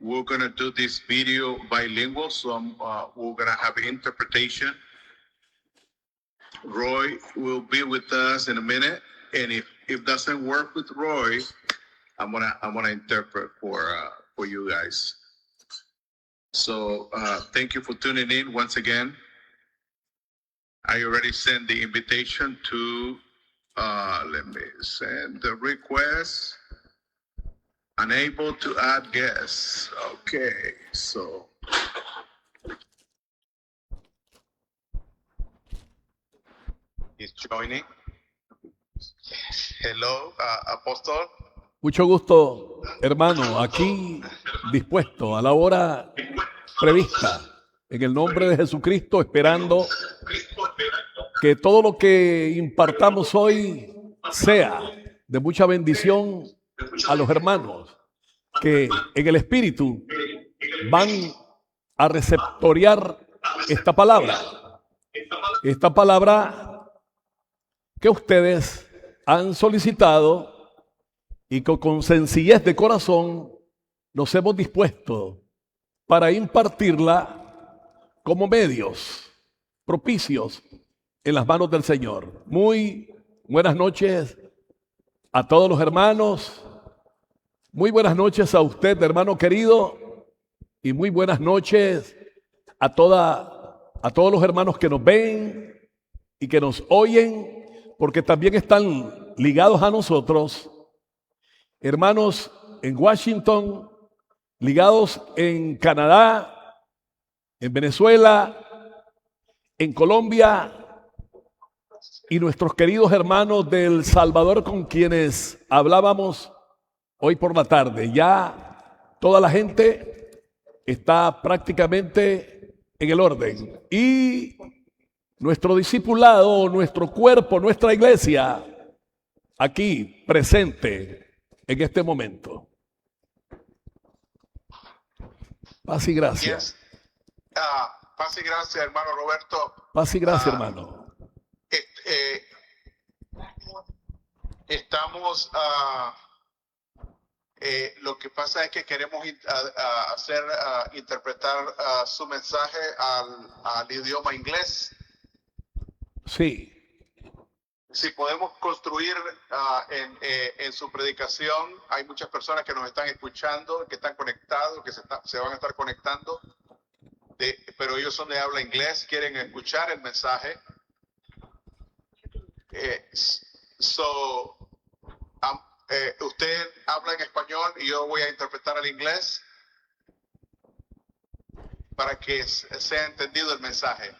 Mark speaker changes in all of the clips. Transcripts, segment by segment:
Speaker 1: we're going to do this video bilingual, so we're going to have interpretation. Roy will be with us in a minute, and if it doesn't work with Roy, I'm gonna interpret for you guys. So thank you for tuning in once again. I already sent the invitation to. Let me send the request. Unable to add guests. Okay, so. He's joining. Hello, Apóstol.
Speaker 2: Mucho gusto, hermano, aquí dispuesto a la hora prevista, en el nombre de Jesucristo, esperando que todo lo que impartamos hoy sea de mucha bendición a los hermanos que en el Espíritu van a receptorear esta palabra que ustedes han solicitado y que con sencillez de corazón nos hemos dispuesto para impartirla como medios propicios en las manos del Señor. Muy buenas noches a todos los hermanos, muy buenas noches a usted, hermano querido, y muy buenas noches a todos los hermanos que nos ven y que nos oyen, porque también están ligados a nosotros, hermanos en Washington, ligados en Canadá, en Venezuela, en Colombia, y nuestros queridos hermanos de El Salvador con quienes hablábamos hoy por la tarde. Ya toda la gente está prácticamente en el orden. Y nuestro discipulado, nuestro cuerpo, nuestra iglesia, aquí presente en este momento. Paz y gracias.
Speaker 1: Yes. Paz y gracias, hermano Roberto.
Speaker 2: Paz y gracias, hermano.
Speaker 1: Estamos, lo que pasa es que queremos interpretar su mensaje al idioma inglés.
Speaker 2: Sí.
Speaker 1: Si podemos construir en su predicación, hay muchas personas que nos están escuchando, que están conectados, que se van a estar conectando, pero ellos son de habla inglés, quieren escuchar el mensaje. Usted habla en español y yo voy a interpretar al inglés para que sea entendido el mensaje.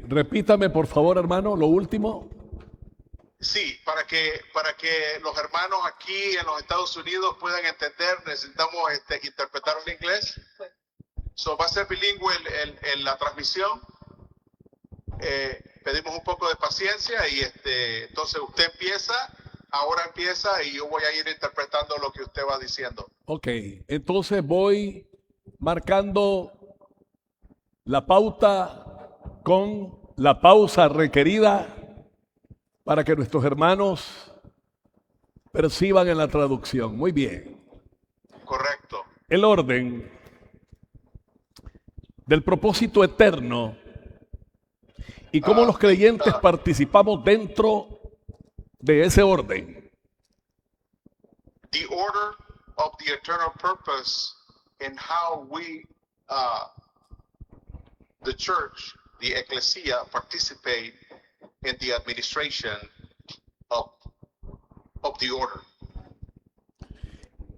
Speaker 2: Repítame, por favor, hermano, lo último.
Speaker 1: Sí, para que los hermanos aquí en los Estados Unidos puedan entender, necesitamos interpretar en inglés. Va a ser bilingüe en la transmisión. Pedimos un poco de paciencia y entonces usted ahora empieza y yo voy a ir interpretando lo que usted va diciendo.
Speaker 2: Ok, entonces voy marcando la pauta con la pausa requerida para que nuestros hermanos perciban en la traducción. Muy bien.
Speaker 1: Correcto.
Speaker 2: El orden del propósito eterno y cómo los creyentes participamos dentro de ese orden.
Speaker 1: The order of the eternal purpose and how we, the church, the ecclesia, participate in the administration of the order.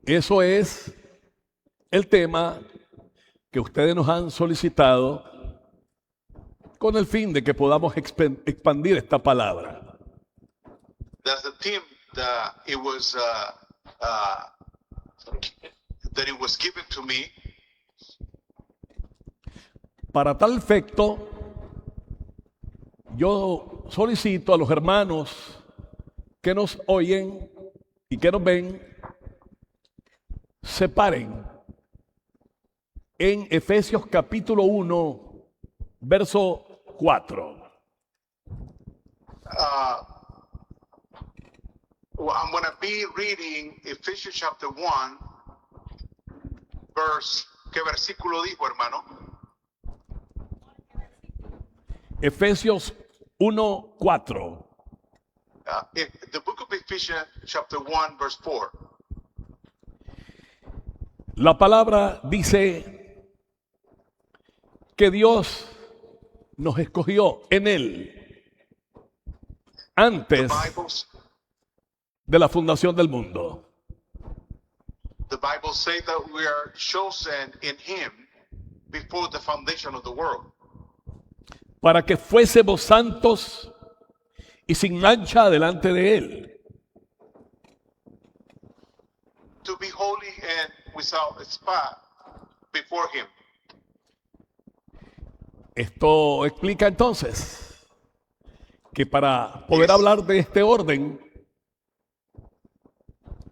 Speaker 2: Eso es el tema que ustedes nos han solicitado con el fin de que podamos expandir esta palabra.
Speaker 1: That's the theme that it was given to me.
Speaker 2: Para tal efecto, yo solicito a los hermanos que nos oyen y que nos ven, separen en Efesios capítulo 1, verso 4.
Speaker 1: Well, I'm going to be reading Ephesians chapter 1, verse. ¿Qué versículo dijo, hermano?
Speaker 2: Efesios 1:4.
Speaker 1: The book of Ephesians chapter 1, verse 4.
Speaker 2: La palabra dice que Dios nos escogió en Él antes de la fundación del mundo.
Speaker 1: The Bible says that we are chosen in Him before the foundation of the world.
Speaker 2: Para que fuésemos santos y sin mancha delante de Él.
Speaker 1: To be holy and without spot before Him.
Speaker 2: Esto explica entonces que para poder hablar de este orden,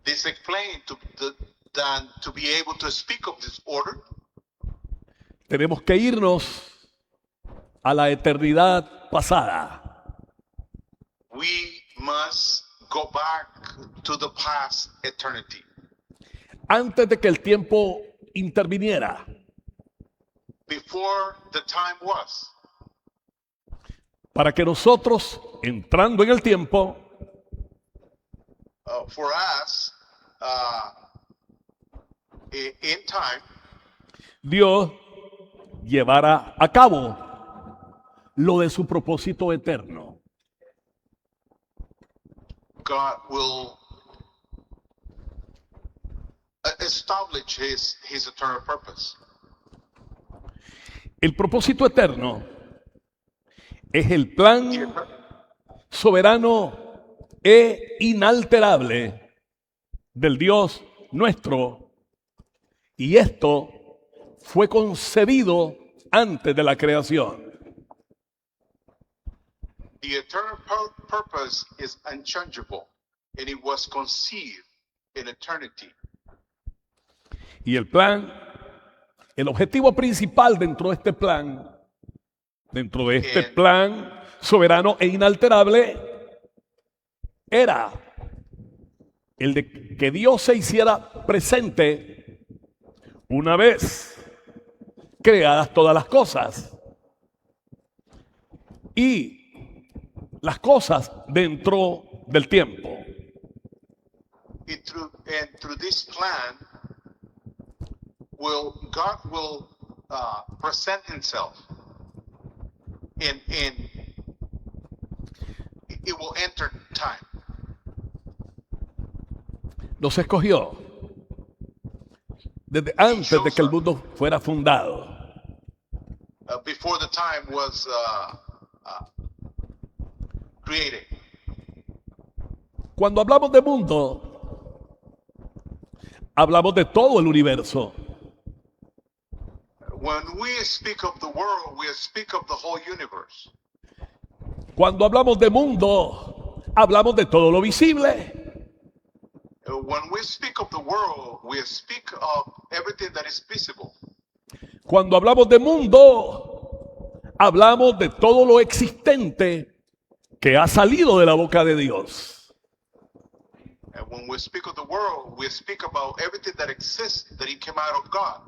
Speaker 1: This explains to be able to speak of this order.
Speaker 2: tenemos que irnos a la eternidad pasada.
Speaker 1: We must go back to the past eternity.
Speaker 2: Antes de que el tiempo interviniera.
Speaker 1: Before the time was.
Speaker 2: Para que nosotros, entrando en el tiempo,
Speaker 1: For us, in time,
Speaker 2: Dios llevara a cabo lo de su propósito eterno.
Speaker 1: God will establish his eternal purpose.
Speaker 2: El propósito eterno es el plan soberano e inalterable del Dios nuestro, y esto fue concebido antes de la creación.
Speaker 1: The eternal purpose is unchangeable, and it was conceived in eternity.
Speaker 2: Y el plan, el objetivo principal dentro de este plan soberano e inalterable, era el de que Dios se hiciera presente una vez creadas todas las cosas. Y las cosas dentro del tiempo.
Speaker 1: Through this plan, God will present Himself, and it will enter time.
Speaker 2: Nos escogió desde antes de que el mundo fuera fundado.
Speaker 1: Before the time was created.
Speaker 2: Cuando hablamos de mundo, hablamos de todo el universo.
Speaker 1: When we speak of the world, we speak of the whole universe.
Speaker 2: Cuando hablamos de mundo, hablamos de todo lo visible.
Speaker 1: When we speak of the world, we speak of everything that is visible.
Speaker 2: Cuando hablamos de mundo, hablamos de todo lo existente que ha salido de la boca de Dios.
Speaker 1: And when we speak of the world, we speak about everything that exists, that it came out of God.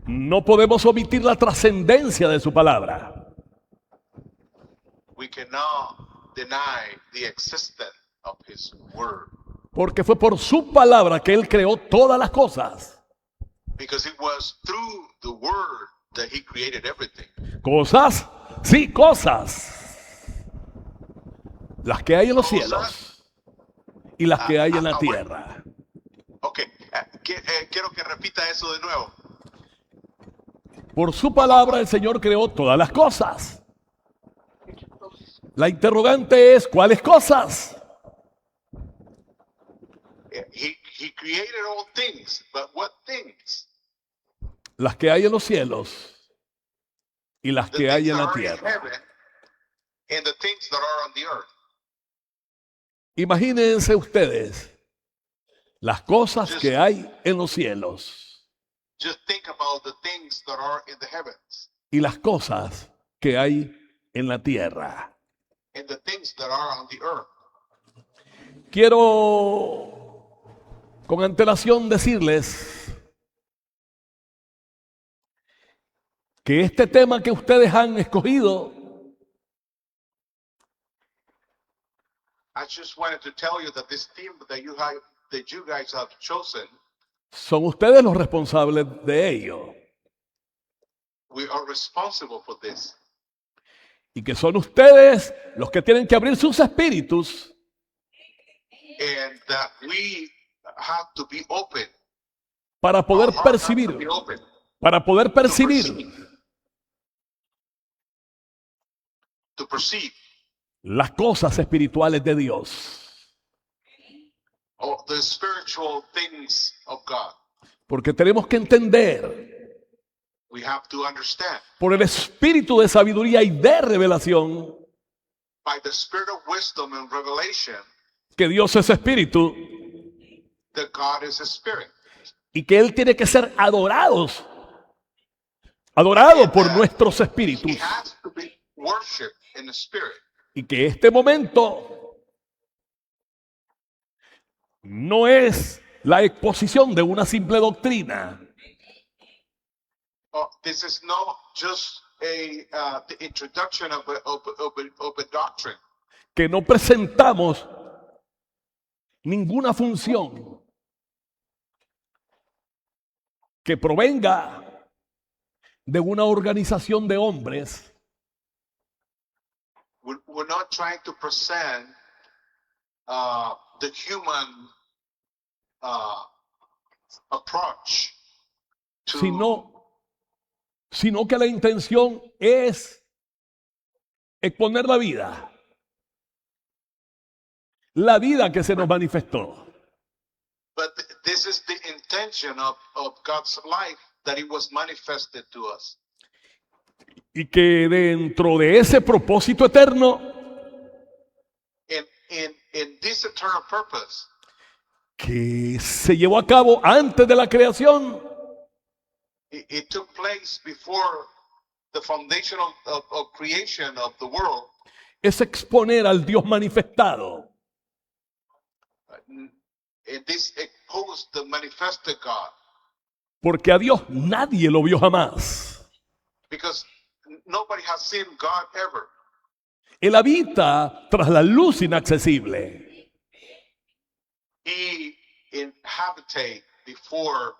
Speaker 2: No podemos omitir la trascendencia de su palabra.
Speaker 1: We cannot deny the existence of His word.
Speaker 2: Porque fue por su palabra que Él creó todas las cosas.
Speaker 1: Because it was through the word that He created everything.
Speaker 2: Cosas, sí, cosas. Las que hay en los cielos y las que hay en la tierra.
Speaker 1: Ok, quiero que repita eso de nuevo.
Speaker 2: Por su palabra el Señor creó todas las cosas. La interrogante es, ¿cuáles cosas?
Speaker 1: He created all things, but what things?
Speaker 2: Las que hay en los cielos y las que hay en la tierra.
Speaker 1: And the things that are on the earth.
Speaker 2: Imagínense ustedes las cosas que hay en los cielos
Speaker 1: Just think about the things that are in the heavens
Speaker 2: y las cosas que hay en la tierra.
Speaker 1: and the things that are on the earth.
Speaker 2: Quiero con antelación decirles que este tema que ustedes han escogido
Speaker 1: I just wanted to tell you that this theme that you guys have chosen,
Speaker 2: son ustedes los responsables de ello
Speaker 1: we are responsible for this.
Speaker 2: y que son ustedes los que tienen que abrir sus espíritus
Speaker 1: And that we have to be open.
Speaker 2: para poder
Speaker 1: Our heart has to
Speaker 2: percibir,
Speaker 1: be open. To perceive
Speaker 2: las cosas espirituales de Dios.
Speaker 1: all the spiritual things of God.
Speaker 2: Porque tenemos que entender
Speaker 1: We have to understand
Speaker 2: por el espíritu de sabiduría y de revelación
Speaker 1: by the spirit of wisdom and revelation
Speaker 2: que Dios es espíritu
Speaker 1: that God is a spirit.
Speaker 2: y que Él tiene que ser adorado por nuestros espíritus.
Speaker 1: He has to be worshipped in the spirit.
Speaker 2: Y que este momento no es la exposición de una simple doctrina,
Speaker 1: This is not just the introduction of a doctrine.
Speaker 2: que no presentamos ninguna función que provenga de una organización de hombres
Speaker 1: We're not trying to present the human approach to
Speaker 2: sino que la intención es exponer la vida que se nos manifestó.
Speaker 1: But this is the intention of God's life that it was manifested to us.
Speaker 2: Y que dentro de ese propósito eterno
Speaker 1: In this eternal purpose
Speaker 2: que se llevó a cabo antes de la creación,
Speaker 1: it took place before the foundation of creation of the world.
Speaker 2: es exponer al Dios manifestado.
Speaker 1: And this exposed the manifested God,
Speaker 2: Porque a Dios nadie lo vio jamás.
Speaker 1: because nobody has seen God ever.
Speaker 2: Él habita tras la luz inaccesible.
Speaker 1: He inhabited before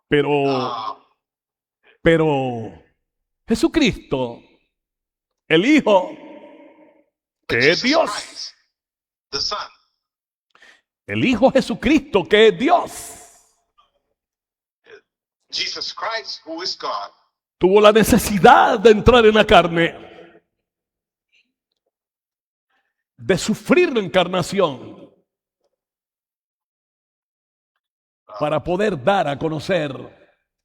Speaker 2: Pero Jesucristo, el Hijo, que es
Speaker 1: Jesus
Speaker 2: Dios,
Speaker 1: Christ, the Son,
Speaker 2: el Hijo Jesucristo, que es Dios,
Speaker 1: Jesus Christ, who is God,
Speaker 2: tuvo la necesidad de entrar en la carne, de sufrir la encarnación, para poder dar a conocer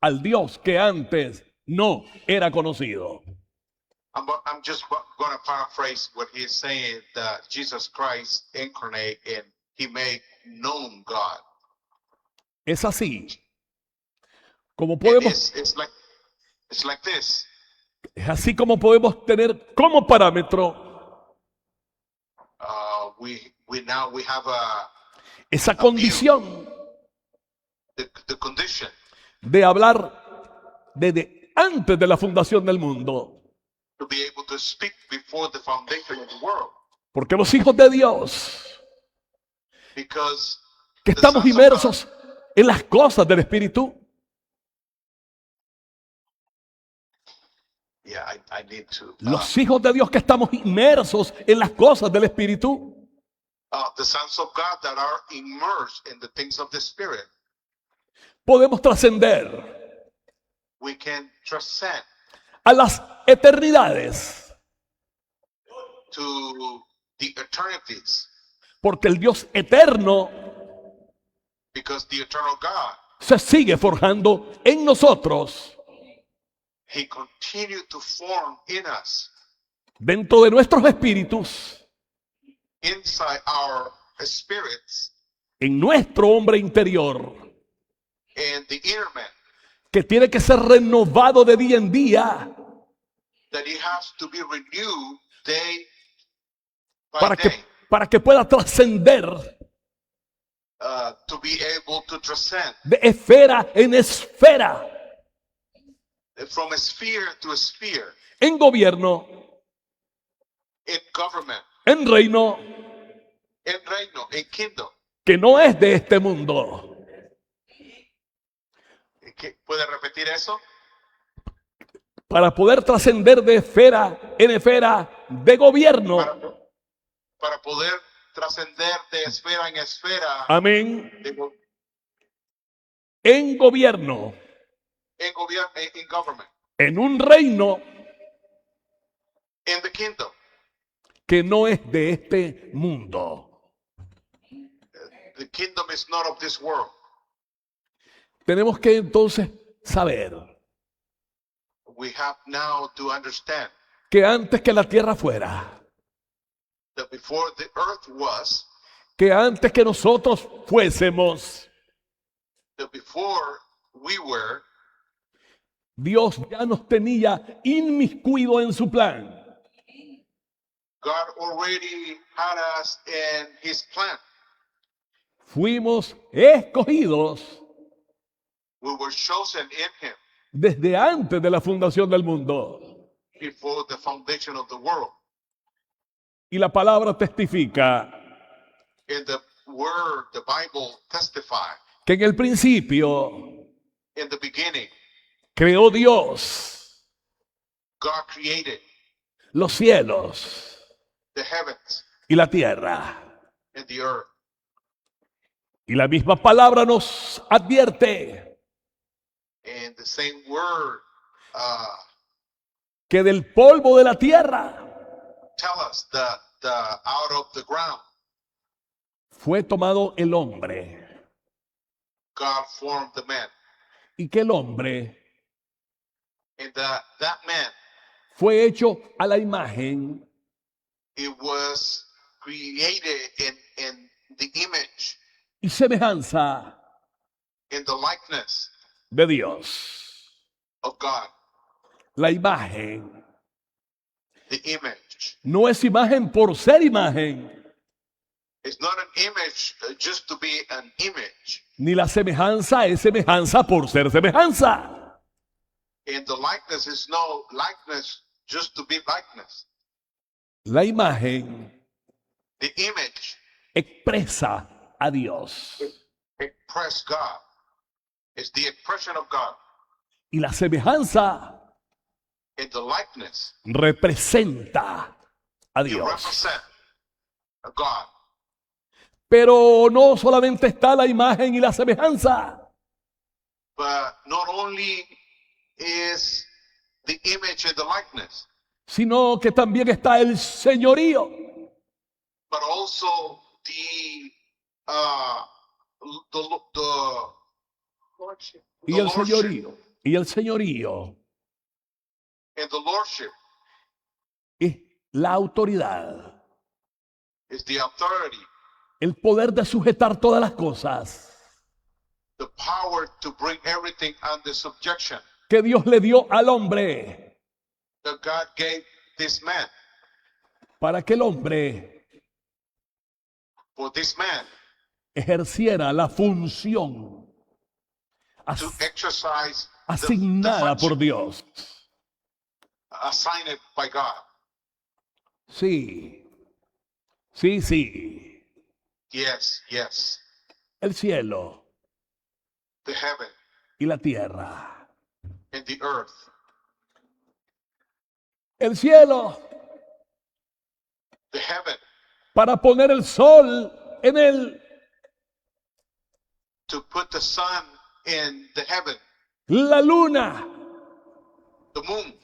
Speaker 2: al Dios que antes no era conocido.
Speaker 1: I'm just going to paraphrase what he's saying, that Jesus Christ incarnate and he made known God.
Speaker 2: Es así como podemos,
Speaker 1: It's like this.
Speaker 2: es así como podemos tener como parámetro
Speaker 1: We have
Speaker 2: esa condición
Speaker 1: the condition
Speaker 2: de hablar desde antes de la fundación del mundo.
Speaker 1: to be able to speak before the foundation of the world,
Speaker 2: Porque los hijos de Dios,
Speaker 1: because
Speaker 2: que
Speaker 1: the
Speaker 2: estamos
Speaker 1: sons of
Speaker 2: inmersos en las cosas del Espíritu,
Speaker 1: God, yeah, I need to.
Speaker 2: los hijos de Dios que estamos inmersos en las cosas del Espíritu,
Speaker 1: The sons of God that are immersed in the things of the Spirit,
Speaker 2: podemos trascender
Speaker 1: we can transcend
Speaker 2: a las eternidades,
Speaker 1: to the eternities,
Speaker 2: porque el Dios eterno
Speaker 1: because the eternal God,
Speaker 2: se sigue forjando en nosotros,
Speaker 1: he continued to form in us,
Speaker 2: dentro de nuestros espíritus,
Speaker 1: inside our spirits,
Speaker 2: en nuestro hombre interior,
Speaker 1: and the inner man,
Speaker 2: que tiene que ser renovado de día en día
Speaker 1: that he has to be renewed day by
Speaker 2: para
Speaker 1: day,
Speaker 2: para que pueda trascender
Speaker 1: to be able to transcend
Speaker 2: de esfera en esfera,
Speaker 1: from sphere to sphere,
Speaker 2: en gobierno,
Speaker 1: in government,
Speaker 2: en reino,
Speaker 1: in reino, in kingdom.
Speaker 2: que no es de este mundo.
Speaker 1: ¿Puede repetir eso?
Speaker 2: Para poder trascender de esfera en esfera de gobierno.
Speaker 1: Para poder trascender de esfera en esfera.
Speaker 2: Amén.
Speaker 1: De,
Speaker 2: en gobierno.
Speaker 1: In government.
Speaker 2: En un reino.
Speaker 1: In the kingdom.
Speaker 2: Que no es de este mundo.
Speaker 1: The kingdom is not of this world.
Speaker 2: Tenemos que entonces saber.
Speaker 1: We have now to understand.
Speaker 2: Que antes que la tierra fuera.
Speaker 1: That before the earth was.
Speaker 2: Que antes que nosotros fuésemos.
Speaker 1: That before we were.
Speaker 2: Dios ya nos tenía inmiscuido en su plan.
Speaker 1: God already had us in his plan.
Speaker 2: Fuimos escogidos.
Speaker 1: We were chosen in him.
Speaker 2: Desde antes de la fundación del mundo.
Speaker 1: Before the foundation of the world.
Speaker 2: Y la palabra testifica.
Speaker 1: In the word, the Bible testifies.
Speaker 2: Que en el principio.
Speaker 1: In the beginning.
Speaker 2: Creó Dios.
Speaker 1: God created.
Speaker 2: Los cielos.
Speaker 1: The heavens.
Speaker 2: Y la tierra.
Speaker 1: And the earth.
Speaker 2: Y la misma palabra nos advierte.
Speaker 1: And the same word.
Speaker 2: Que del polvo de la tierra.
Speaker 1: Tell us the out of the ground.
Speaker 2: Fue tomado el hombre.
Speaker 1: God formed the man.
Speaker 2: Y que el hombre.
Speaker 1: And that man.
Speaker 2: Fue hecho a la imagen.
Speaker 1: It was created in the image.
Speaker 2: Y semejanza.
Speaker 1: In the likeness.
Speaker 2: De Dios.
Speaker 1: Of God.
Speaker 2: La imagen.
Speaker 1: The image.
Speaker 2: No es imagen por ser imagen.
Speaker 1: It's not an image just to be an image.
Speaker 2: Ni la semejanza es semejanza por ser semejanza.
Speaker 1: And the likeness is no likeness just to be likeness.
Speaker 2: La imagen.
Speaker 1: The image.
Speaker 2: Expresa a Dios.
Speaker 1: Express God. It's the expression of God.
Speaker 2: Y la semejanza.
Speaker 1: And the likeness.
Speaker 2: Representa a Dios.
Speaker 1: Represent God.
Speaker 2: Pero no solamente está la imagen y la semejanza.
Speaker 1: But not only is the image and the likeness.
Speaker 2: Sino que también está el señorío.
Speaker 1: But also the lordship.
Speaker 2: Y el señorío. Y el señorío.
Speaker 1: And the lordship.
Speaker 2: Es la autoridad.
Speaker 1: Is the authority.
Speaker 2: El poder de sujetar todas las cosas.
Speaker 1: The power to bring everything under subjection.
Speaker 2: Que Dios le dio al hombre.
Speaker 1: That God gave this man.
Speaker 2: Para que el hombre.
Speaker 1: For this man.
Speaker 2: Ejerciera la función.
Speaker 1: To exercise
Speaker 2: asignada por Dios.
Speaker 1: Assigned by God.
Speaker 2: Sí. Sí, sí.
Speaker 1: Yes, yes.
Speaker 2: El cielo.
Speaker 1: The heaven.
Speaker 2: Y la tierra.
Speaker 1: And the earth.
Speaker 2: El cielo.
Speaker 1: The heaven.
Speaker 2: Para poner el sol en él.
Speaker 1: To put the sun in the heaven.
Speaker 2: La luna.
Speaker 1: The moon.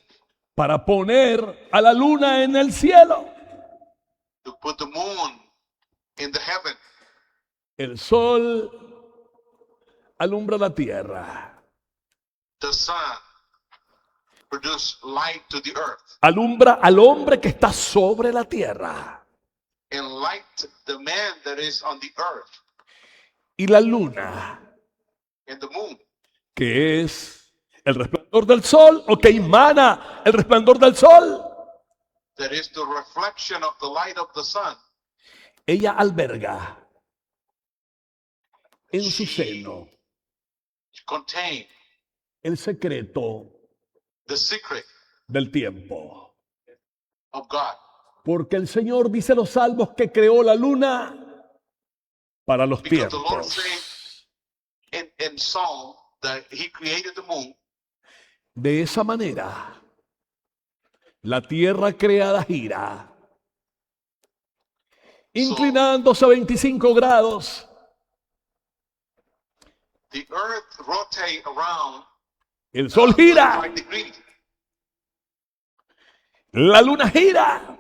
Speaker 2: Para poner a la luna en el cielo.
Speaker 1: To put the moon in the heaven.
Speaker 2: El sol alumbra la tierra.
Speaker 1: The sun produce light to the earth.
Speaker 2: Alumbra al hombre que está sobre la tierra.
Speaker 1: And light the man that is on the earth.
Speaker 2: Y la luna.
Speaker 1: And the moon.
Speaker 2: Que es el resplandor del sol o que emana el resplandor del sol.
Speaker 1: That is the reflection of the light of the sun.
Speaker 2: ella alberga en su
Speaker 1: she
Speaker 2: seno
Speaker 1: contain
Speaker 2: el secreto
Speaker 1: the secret
Speaker 2: del tiempo.
Speaker 1: of God.
Speaker 2: Porque el Señor dice en los salmos que creó la luna para los
Speaker 1: Because the Lord said
Speaker 2: tiempos.
Speaker 1: in Psalm that he created the moon.
Speaker 2: De esa manera, la tierra creada gira,
Speaker 1: So
Speaker 2: inclinándose a 25 grados.
Speaker 1: the earth rotate around
Speaker 2: El sol gira,
Speaker 1: 35 degrees.
Speaker 2: la luna gira.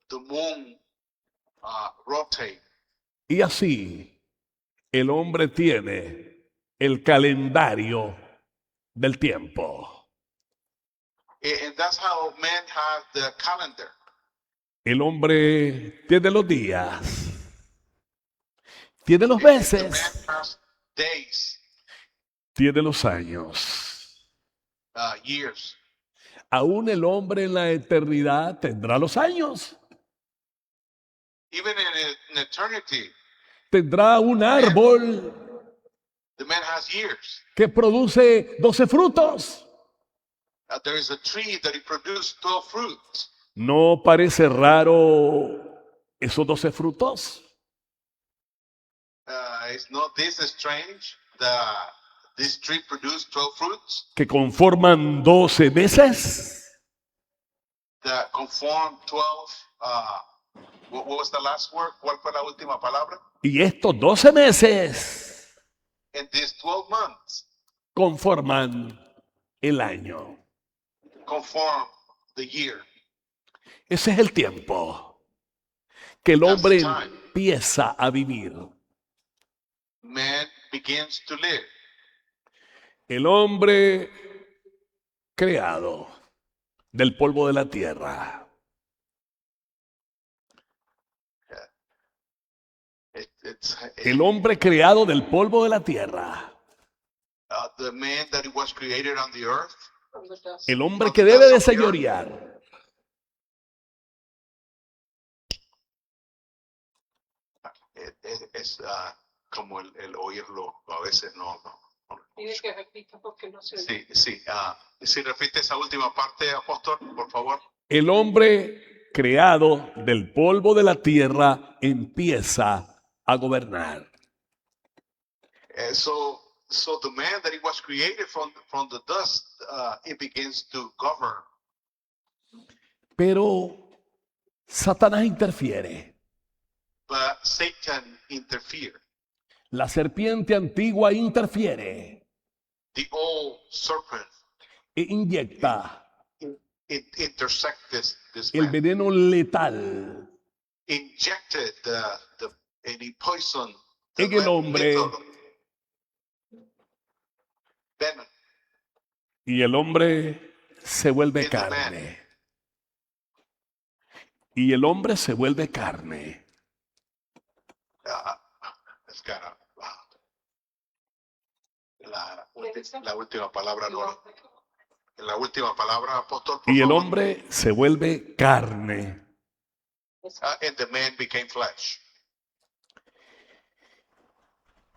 Speaker 1: The moon rotate.
Speaker 2: Y así el hombre tiene el calendario del tiempo.
Speaker 1: And that's how man has the calendar.
Speaker 2: El hombre tiene los días, tiene los
Speaker 1: The man
Speaker 2: meses,
Speaker 1: has days,
Speaker 2: tiene los años.
Speaker 1: years.
Speaker 2: Aún el hombre en la eternidad tendrá los años.
Speaker 1: Even in eternity,
Speaker 2: Tendrá un árbol
Speaker 1: the man has years.
Speaker 2: que produce 12 frutos.
Speaker 1: There is a tree that it produces 12 fruits.
Speaker 2: ¿No parece raro esos 12 frutos?
Speaker 1: It's not this strange that this tree produces 12 fruits
Speaker 2: Que conforman 12 meses.
Speaker 1: that conform 12. What was the last word? ¿Cuál fue la última palabra?
Speaker 2: Y estos 12 meses
Speaker 1: And these 12 months
Speaker 2: conforman el año.
Speaker 1: conform the year.
Speaker 2: Ese es el tiempo que el hombre empieza a vivir.
Speaker 1: Man begins to live.
Speaker 2: El hombre creado del polvo de la tierra. El hombre creado del polvo de la tierra.
Speaker 1: The man that was created on the earth.
Speaker 2: El hombre que debe de señorear.
Speaker 1: Es como el oírlo, a veces no.
Speaker 3: Tiene que repetir porque no se
Speaker 1: Sí, sí. Si repite esa última parte, apóstol, por favor.
Speaker 2: El hombre creado del polvo de la tierra empieza a gobernar.
Speaker 1: So the man that he was created from the dust, it begins to govern.
Speaker 2: Pero Satanás interfiere.
Speaker 1: But Satan interfered.
Speaker 2: La serpiente antigua interfiere
Speaker 1: The old serpent,
Speaker 2: e inyecta
Speaker 1: it intersected this
Speaker 2: el
Speaker 1: man.
Speaker 2: veneno letal
Speaker 1: Injected any poison
Speaker 2: en el hombre,
Speaker 1: venom.
Speaker 2: y el hombre se vuelve
Speaker 1: In the man.
Speaker 2: carne. Y el hombre se vuelve carne.
Speaker 1: It's got la última palabra, Lord. La última palabra, apóstol, por
Speaker 2: Y el
Speaker 1: favor.
Speaker 2: hombre se vuelve carne.
Speaker 1: And the man became flesh.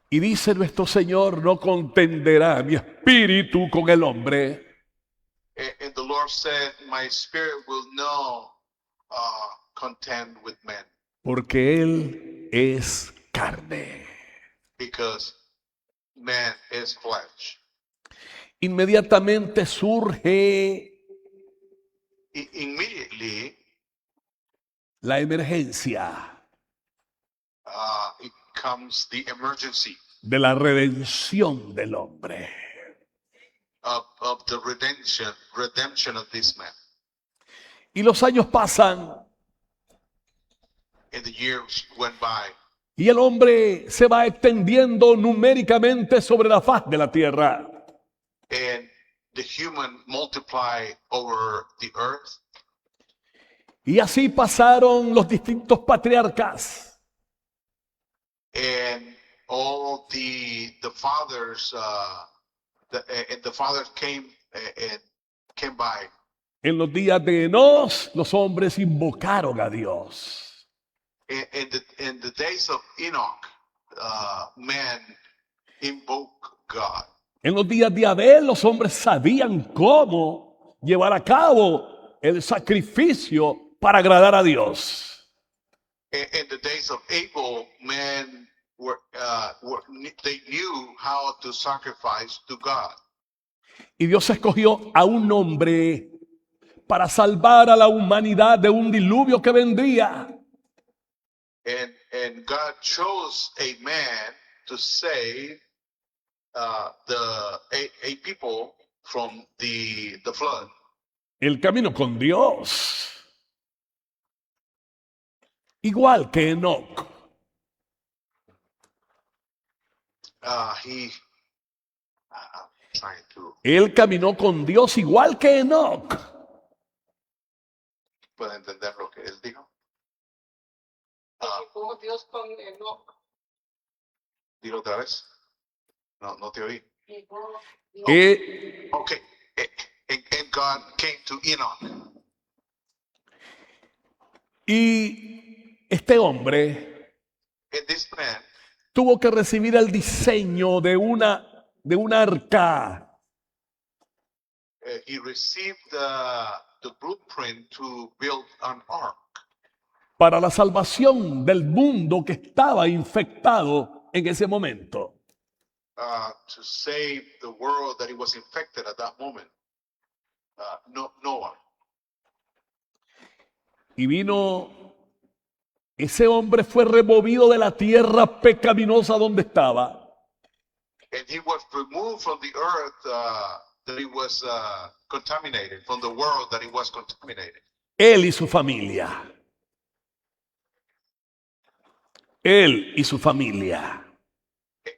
Speaker 2: Y dice nuestro Señor, no contenderá mi espíritu con el hombre,
Speaker 1: And the Lord said, my spirit will no contend with men,
Speaker 2: porque Él es carne.
Speaker 1: because man is flesh.
Speaker 2: Inmediatamente surge
Speaker 1: Immediately,
Speaker 2: la emergencia
Speaker 1: it comes the emergency
Speaker 2: de la redención del hombre.
Speaker 1: of the redemption of this man.
Speaker 2: Y los años pasan
Speaker 1: And the years went by,
Speaker 2: y el hombre se va extendiendo numéricamente sobre la faz de la tierra.
Speaker 1: and the human multiplied over the earth.
Speaker 2: Y así pasaron los distintos patriarcas.
Speaker 1: And all the fathers, the fathers came by.
Speaker 2: En los días de Enos, los hombres invocaron a Dios.
Speaker 1: In the days of Enoch, man invoked God.
Speaker 2: En los días de Abel, los hombres sabían cómo llevar a cabo el sacrificio para agradar a Dios.
Speaker 1: In the days of Abel, men they knew how to sacrifice to God.
Speaker 2: Y Dios escogió a un hombre para salvar a la humanidad de un diluvio que vendría.
Speaker 1: And God chose a man to save a people from the flood.
Speaker 2: El camino con Dios. Igual que Enoc.
Speaker 1: I'm trying to
Speaker 2: Él caminó con Dios igual que Enoc.
Speaker 1: pueda entender lo que él dijo.
Speaker 3: Como Dios con Enoch.
Speaker 1: Dilo otra vez. No te oí. Okay. And God came to Enoch.
Speaker 2: Y este hombre
Speaker 1: And this man,
Speaker 2: tuvo que recibir el diseño de una arca.
Speaker 1: he received the blueprint to build an ark
Speaker 2: Para la salvación del mundo que estaba infectado en ese momento.
Speaker 1: to save the world that it was infected at that moment. Noah.
Speaker 2: Y vino, ese hombre fue removido de la tierra pecaminosa donde estaba.
Speaker 1: And he was removed from the earth that he was contaminated, from the world that he was contaminated.
Speaker 2: Él y su familia. Él y su familia.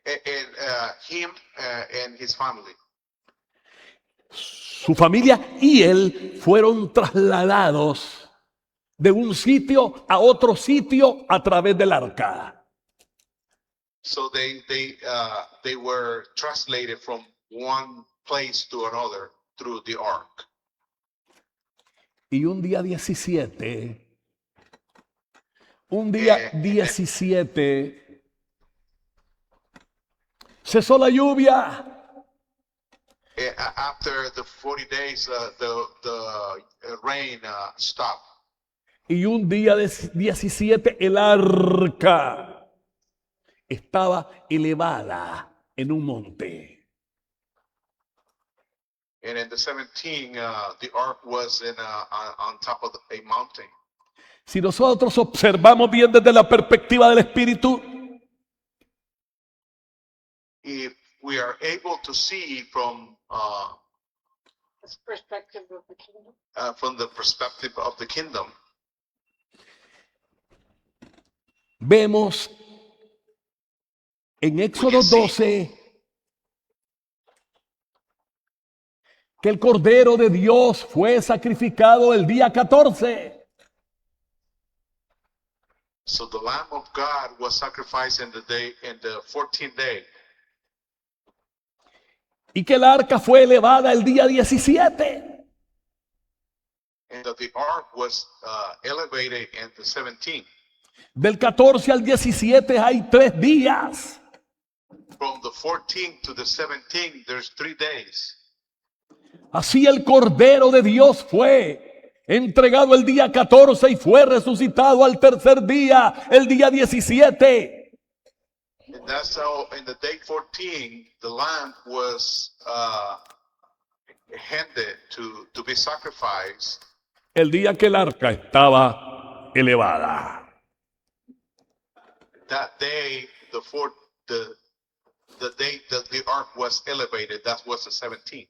Speaker 1: And him and his family.
Speaker 2: Su familia y él fueron trasladados de un sitio a otro sitio a través del arca.
Speaker 1: So they were translated from one place to another through the ark.
Speaker 2: Y un día 17, cesó la lluvia.
Speaker 1: After the 40 days, the rain stopped.
Speaker 2: Y un día 17 el arca estaba elevada en un monte.
Speaker 1: And in the 17, the ark was on top of a mountain.
Speaker 2: Si nosotros observamos bien desde la perspectiva del Espíritu,
Speaker 1: If we are able to see from
Speaker 3: His perspective of the kingdom.
Speaker 1: from the perspective of the kingdom,
Speaker 2: vemos en Éxodo 12 que el Cordero de Dios fue sacrificado el día 14.
Speaker 1: so the Lamb of God was sacrificed in the 14th day,
Speaker 2: Y que el arca fue elevada el día 17.
Speaker 1: and that the ark was elevated in the 17th.
Speaker 2: Del 14 al 17 hay 3 días.
Speaker 1: From the 14th to the 17th, there's 3 days.
Speaker 2: Así el Cordero de Dios fue entregado el día 14 y fue resucitado al tercer día, el día 17.
Speaker 1: And that's how in the day 14, the lamb was handed to be sacrificed.
Speaker 2: El día que el arca estaba elevada.
Speaker 1: That day, the day that the ark was elevated, that was the 17th.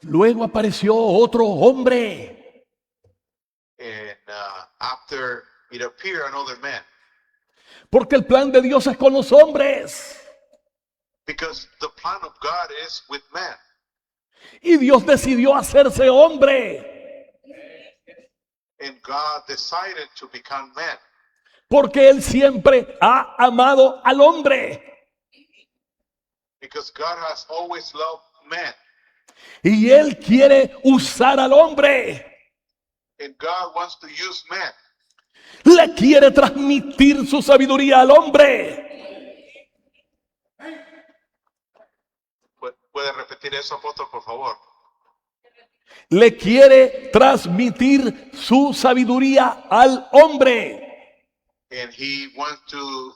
Speaker 2: Luego apareció otro hombre.
Speaker 1: And after it appeared another man,
Speaker 2: Porque el plan de Dios es con los hombres.
Speaker 1: because the plan of God is with man.
Speaker 2: Y Dios decidió hacerse hombre.
Speaker 1: And God decided to become man.
Speaker 2: Porque Él siempre ha amado al hombre.
Speaker 1: Because God has always loved man.
Speaker 2: Y Él quiere usar al hombre.
Speaker 1: And God wants to use man.
Speaker 2: Le quiere transmitir su sabiduría al hombre.
Speaker 1: ¿Puede repetir eso, apóstol, por favor?
Speaker 2: Le quiere transmitir su sabiduría al hombre.
Speaker 1: And he wants to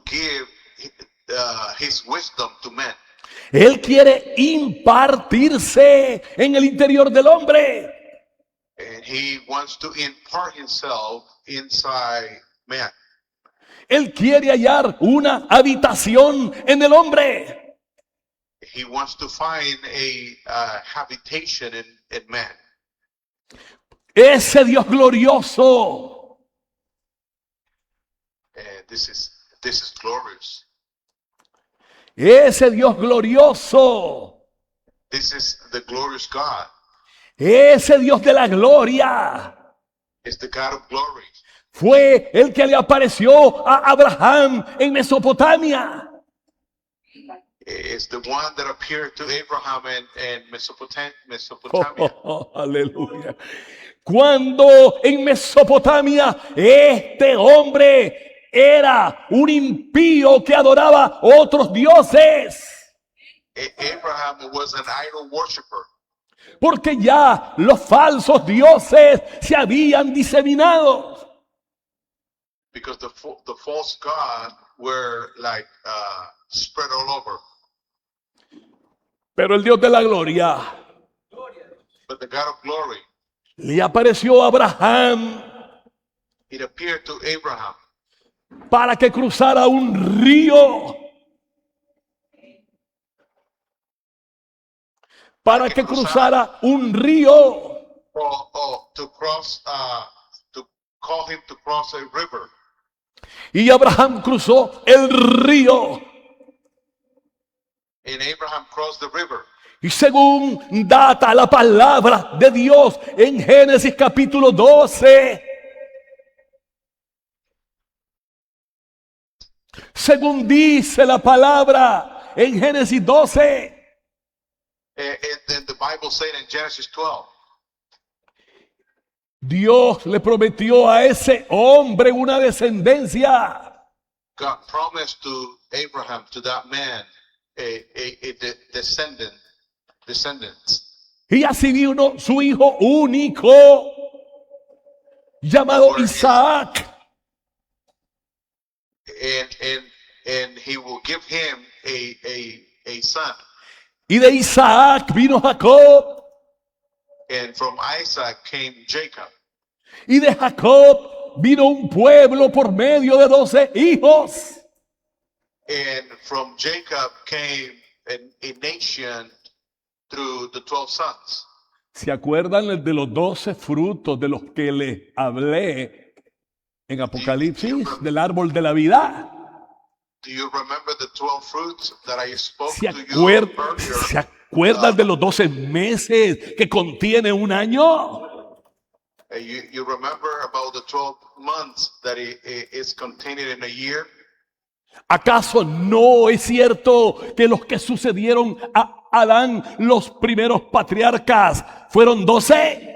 Speaker 1: give his wisdom to men.
Speaker 2: Él quiere impartirse en el interior del hombre.
Speaker 1: And he wants to impart himself inside man.
Speaker 2: Él quiere hallar una habitación en el hombre.
Speaker 1: He wants to find a habitation in man.
Speaker 2: Ese Dios glorioso.
Speaker 1: And this is glorious.
Speaker 2: Ese Dios glorioso.
Speaker 1: This is the glorious God.
Speaker 2: Ese Dios de la gloria.
Speaker 1: It's the God of glory.
Speaker 2: Fue el que le apareció a Abraham en Mesopotamia.
Speaker 1: It's the one that appeared to Abraham in Mesopotamia.
Speaker 2: Aleluya. Cuando en Mesopotamia este hombre era un impío que adoraba otros dioses.
Speaker 1: Abraham was an idol worshiper.
Speaker 2: Porque ya los falsos dioses se habían diseminado.
Speaker 1: Because the false God were like spread all over.
Speaker 2: Pero el Dios de la gloria
Speaker 1: But the God of glory,
Speaker 2: le apareció a Abraham
Speaker 1: it appeared to Abraham
Speaker 2: para que cruzara un río. Para que cruzara un río.
Speaker 1: to call him to cross a river.
Speaker 2: Y Abraham cruzó el río.
Speaker 1: And Abraham crossed the river.
Speaker 2: Y según data la palabra de Dios en Génesis capítulo 12, según dice la palabra en Génesis 12,
Speaker 1: And the Bible said in Genesis 12,
Speaker 2: Dios le prometió a ese hombre una descendencia.
Speaker 1: God promised to Abraham, to that man, a descendants.
Speaker 2: Y así vino su hijo único, llamado Isaac.
Speaker 1: And he will give him a son.
Speaker 2: Y de Isaac vino Jacob.
Speaker 1: And from Isaac came Jacob.
Speaker 2: Y de Jacob vino un pueblo por medio de 12 hijos.
Speaker 1: And from Jacob came a nation through the 12 sons.
Speaker 2: ¿Se acuerdan de los 12 frutos de los que les hablé en Apocalipsis, del árbol de la vida?
Speaker 1: Do you remember the 12 fruits that I spoke
Speaker 2: ¿Se
Speaker 1: to you earlier?
Speaker 2: acuerdan de los 12 meses que contiene un año?
Speaker 1: You remember about the 12 months that it is contained in a year?
Speaker 2: ¿Acaso no es cierto que los que sucedieron a Adán, los primeros patriarcas, fueron 12?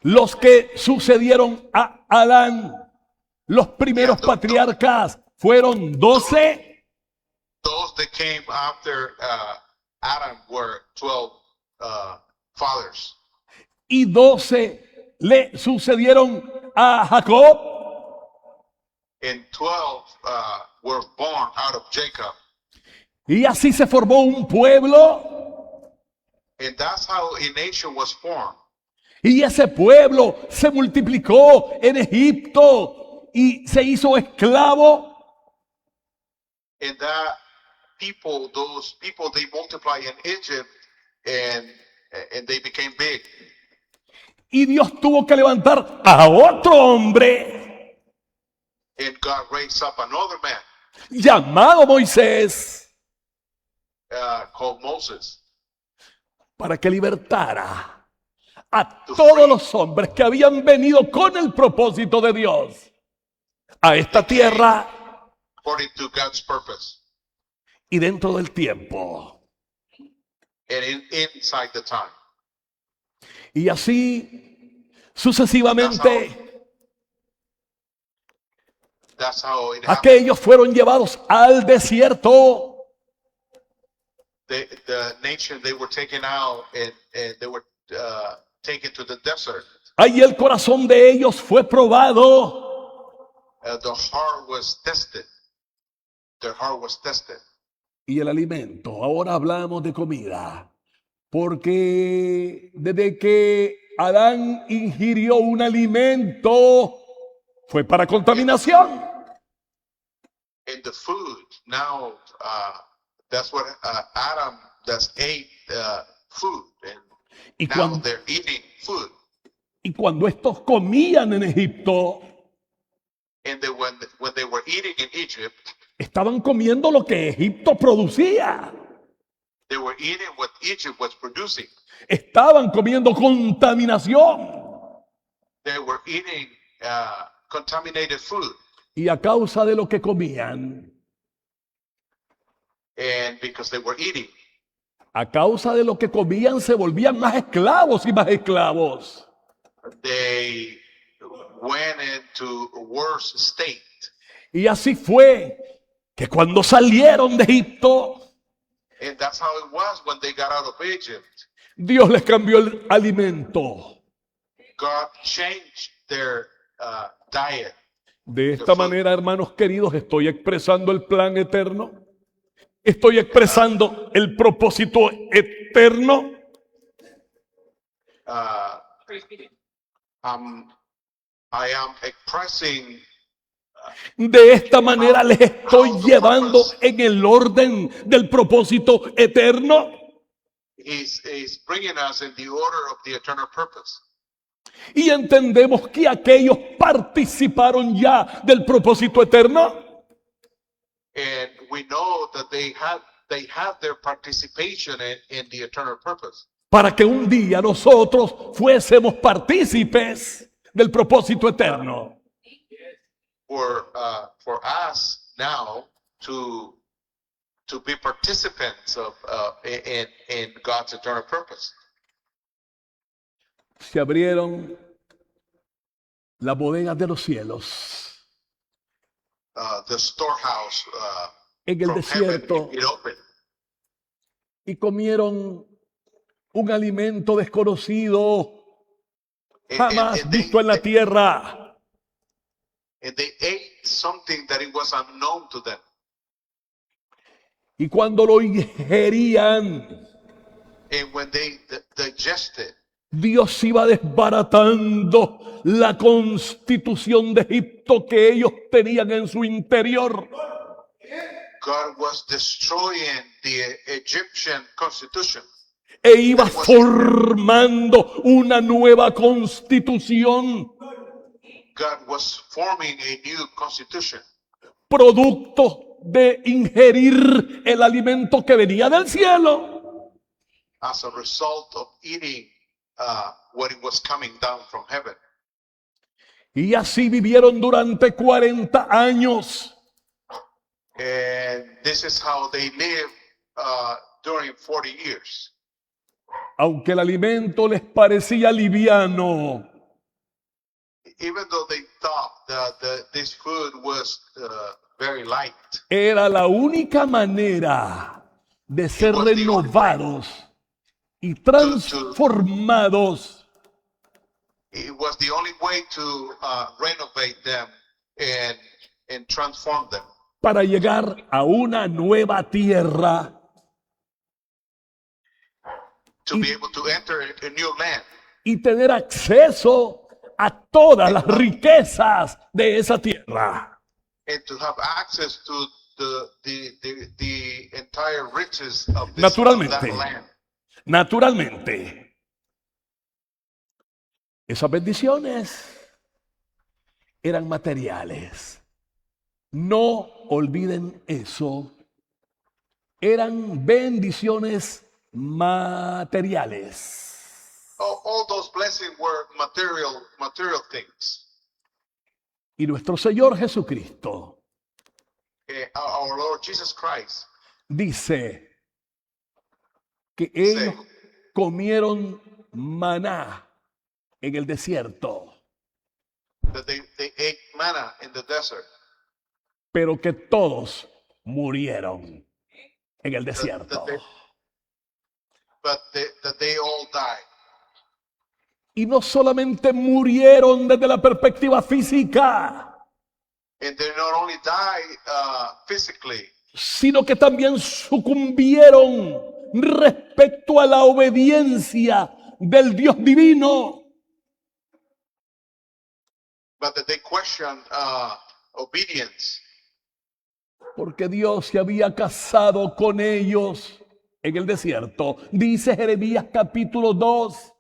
Speaker 2: Los que sucedieron a Adán, los primeros patriarcas, fueron 12.
Speaker 1: Those that came after Adam were 12 fathers.
Speaker 2: Y 12 le sucedieron a Jacob.
Speaker 1: And 12 were born out of Jacob.
Speaker 2: Y así se formó un pueblo.
Speaker 1: And that's how a nation was formed.
Speaker 2: Y ese pueblo se multiplicó en Egipto y se hizo esclavo.
Speaker 1: And that people, those people, they multiplied in Egypt and they became big.
Speaker 2: Y Dios tuvo que levantar a otro hombre
Speaker 1: And God raised up another man
Speaker 2: llamado Moisés
Speaker 1: called Moses
Speaker 2: para que libertara a todos los hombres que habían venido con el propósito de Dios a esta tierra
Speaker 1: according to God's purpose
Speaker 2: y dentro del tiempo.
Speaker 1: and inside the time.
Speaker 2: Y así sucesivamente,
Speaker 1: That's how it happened.
Speaker 2: aquellos fueron llevados al desierto.
Speaker 1: The nation, they were taken out and they were taken to the desert.
Speaker 2: Ahí el corazón de ellos fue probado.
Speaker 1: The heart was tested. Their heart was tested.
Speaker 2: Y el alimento, ahora hablamos de comida, porque desde que Adán ingirió un alimento, fue para contaminación.
Speaker 1: And the food, now that's what Adam does ate food. And
Speaker 2: Y
Speaker 1: now
Speaker 2: cuando,
Speaker 1: they're eating food.
Speaker 2: y cuando estos comían en Egipto,
Speaker 1: And then when they were eating in Egypt,
Speaker 2: estaban comiendo lo que Egipto producía.
Speaker 1: they were eating what Egypt was producing.
Speaker 2: Estaban comiendo contaminación.
Speaker 1: They were eating contaminated food.
Speaker 2: Y a causa de lo que comían,
Speaker 1: And because they were eating,
Speaker 2: a causa de lo que comían, se volvían más esclavos y más esclavos.
Speaker 1: they went into a worse state.
Speaker 2: Y así fue que cuando salieron de Egipto,
Speaker 1: And that's how it was when they got out of Egypt.
Speaker 2: Dios les cambió el alimento.
Speaker 1: God changed their diet.
Speaker 2: De esta manera, hermanos queridos, estoy expresando el plan eterno. Estoy expresando el propósito eterno.
Speaker 1: I am expressing
Speaker 2: De esta manera les estoy llevando en el orden del propósito eterno.
Speaker 1: is bringing us in the order of the eternal purpose.
Speaker 2: Y entendemos que aquellos participaron ya del propósito eterno.
Speaker 1: And we know that they have their participation in the eternal purpose.
Speaker 2: Para que un día nosotros fuésemos partícipes del propósito eterno.
Speaker 1: For us now to be participants of in God's eternal purpose.
Speaker 2: Se abrieron las bodegas de los cielos.
Speaker 1: The storehouse
Speaker 2: En el
Speaker 1: from
Speaker 2: desierto.
Speaker 1: heaven, it opened.
Speaker 2: Y comieron un alimento desconocido, jamás
Speaker 1: And
Speaker 2: visto en la tierra.
Speaker 1: and they ate something that it was unknown to them.
Speaker 2: Y cuando lo ingerían,
Speaker 1: And when they digested,
Speaker 2: Dios iba desbaratando la constitución de Egipto que ellos tenían en su interior.
Speaker 1: God was destroying the Egyptian constitution.
Speaker 2: E iba formando una nueva constitución,
Speaker 1: God was forming a new constitution
Speaker 2: producto de ingerir el alimento que venía del cielo.
Speaker 1: as a result of eating what it was coming down from heaven.
Speaker 2: Y así vivieron durante 40 años.
Speaker 1: And this is how they lived during 40 years.
Speaker 2: Aunque el alimento les parecía liviano,
Speaker 1: Even though they thought that this food was very light,
Speaker 2: era la única manera de ser renovados y transformados
Speaker 1: it was the only way to renovate them and transform them
Speaker 2: para llegar a una nueva tierra
Speaker 1: to be able to enter a new land
Speaker 2: y tener acceso a todas las riquezas de esa tierra.
Speaker 1: and to have access to the entire riches of that
Speaker 2: Naturalmente.
Speaker 1: land.
Speaker 2: Naturalmente, esas bendiciones eran materiales. No olviden eso. Eran bendiciones materiales.
Speaker 1: all those blessings were material things.
Speaker 2: Y nuestro Señor Jesucristo
Speaker 1: Our Lord Jesus Christ
Speaker 2: dice que ellos comieron maná en el desierto,
Speaker 1: that they ate manna in the desert,
Speaker 2: pero que todos murieron en el desierto.
Speaker 1: that they all died.
Speaker 2: Y no solamente murieron desde la perspectiva física,
Speaker 1: And they not only died physically,
Speaker 2: sino que también sucumbieron respecto a la obediencia del Dios divino.
Speaker 1: but that they questioned obedience.
Speaker 2: Porque Dios se había casado con ellos en el desierto. Dice Jeremías capítulo 2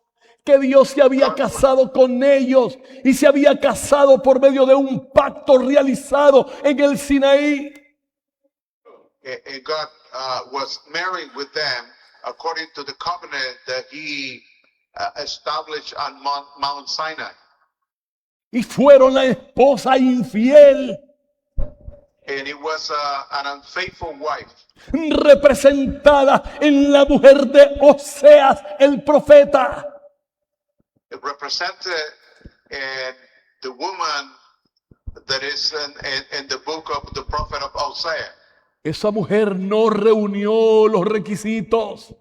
Speaker 2: que Dios se había casado con ellos y se había casado por medio de un pacto realizado en el Sinaí.
Speaker 1: And God was married with them according to the covenant that He established on Mount Sinai.
Speaker 2: Y fueron la esposa infiel,
Speaker 1: And it was an unfaithful wife,
Speaker 2: representada en la mujer de Oseas, el profeta.
Speaker 1: represented in the woman that is in the book of the prophet of Hosea.
Speaker 2: Esa mujer no reunió los requisitos.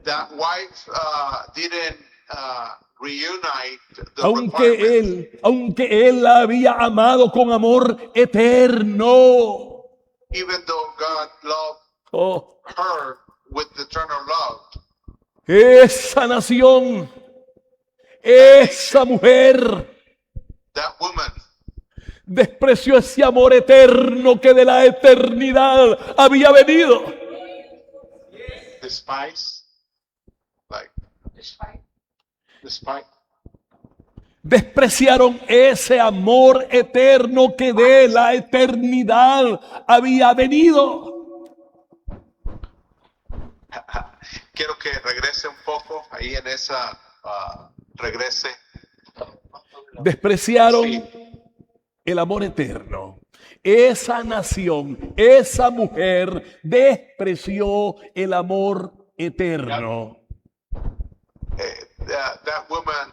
Speaker 1: That wife didn't reunite the requirements,
Speaker 2: Aunque él la había amado con amor eterno.
Speaker 1: even though God loved
Speaker 2: Oh,
Speaker 1: her with eternal love.
Speaker 2: esa nación, esa mujer
Speaker 1: That woman
Speaker 2: despreció ese amor eterno que de la eternidad había venido.
Speaker 1: despised, like despite.
Speaker 2: Despreciaron ese amor eterno que de la eternidad había venido.
Speaker 1: Quiero que regrese un poco ahí en esa, regrese.
Speaker 2: Despreciaron
Speaker 1: Sí.
Speaker 2: el amor eterno. Esa nación, esa mujer despreció el amor eterno.
Speaker 1: That woman,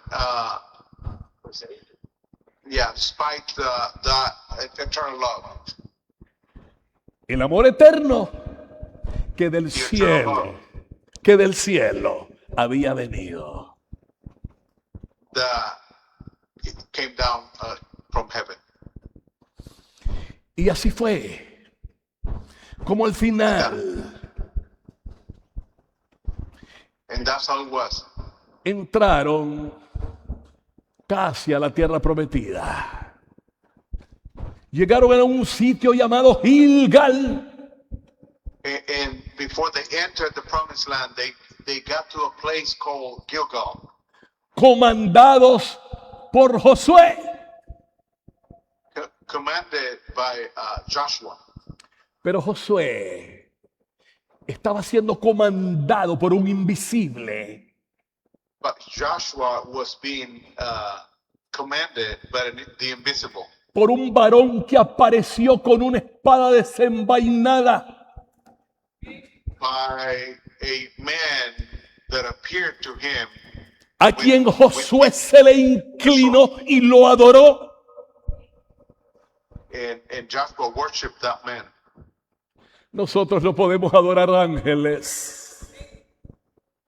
Speaker 1: despite the eternal love.
Speaker 2: El amor eterno que del
Speaker 1: eternal
Speaker 2: cielo había venido.
Speaker 1: It came down from heaven.
Speaker 2: Y así fue, como al final
Speaker 1: And that's how it was.
Speaker 2: entraron casi a la tierra prometida. Llegaron a un sitio llamado Gilgal.
Speaker 1: And before they entered the promised land, they got to a place called Gilgal,
Speaker 2: Comandados por Josué.
Speaker 1: commanded by Joshua.
Speaker 2: Pero Josué estaba siendo comandado por un invisible.
Speaker 1: But Joshua was being commanded by the invisible,
Speaker 2: Por un varón que apareció con una espada desenvainada.
Speaker 1: by a man that appeared to him,
Speaker 2: A quien Josué se le inclinó y lo adoró.
Speaker 1: and Joshua worshipped that man.
Speaker 2: Nosotros no podemos adorar ángeles.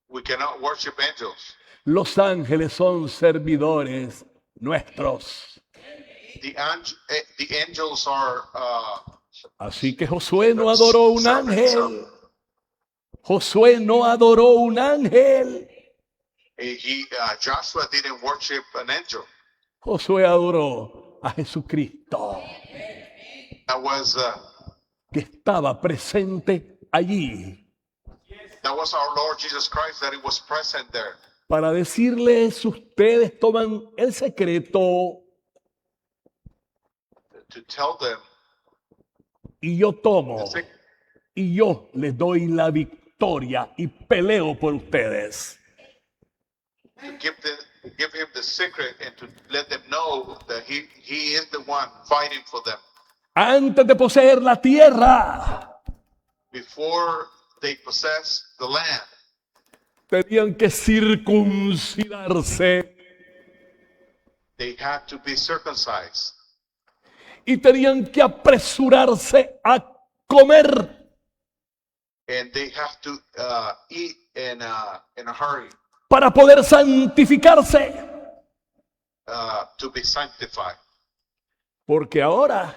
Speaker 1: We cannot worship angels.
Speaker 2: Los ángeles son servidores nuestros.
Speaker 1: The angels are
Speaker 2: Así que Josué no adoró un ángel. Josué no adoró un ángel.
Speaker 1: Joshua didn't worship an angel.
Speaker 2: Josué adoró a Jesucristo,
Speaker 1: That was
Speaker 2: que estaba presente allí
Speaker 1: our Lord Jesus Christ, that he was present there
Speaker 2: para decirles: ustedes toman el secreto
Speaker 1: to tell them.
Speaker 2: y yo tomo y yo les doy la victoria y peleo por ustedes.
Speaker 1: to give him the secret and to let them know that he is the one fighting for them
Speaker 2: Antes de poseer la tierra,
Speaker 1: before they possess the land.
Speaker 2: tenían que circuncidarse
Speaker 1: They had to be circumcised
Speaker 2: y tenían que apresurarse a comer.
Speaker 1: and they have to eat in a hurry
Speaker 2: Para poder santificarse.
Speaker 1: to be sanctified,
Speaker 2: Porque ahora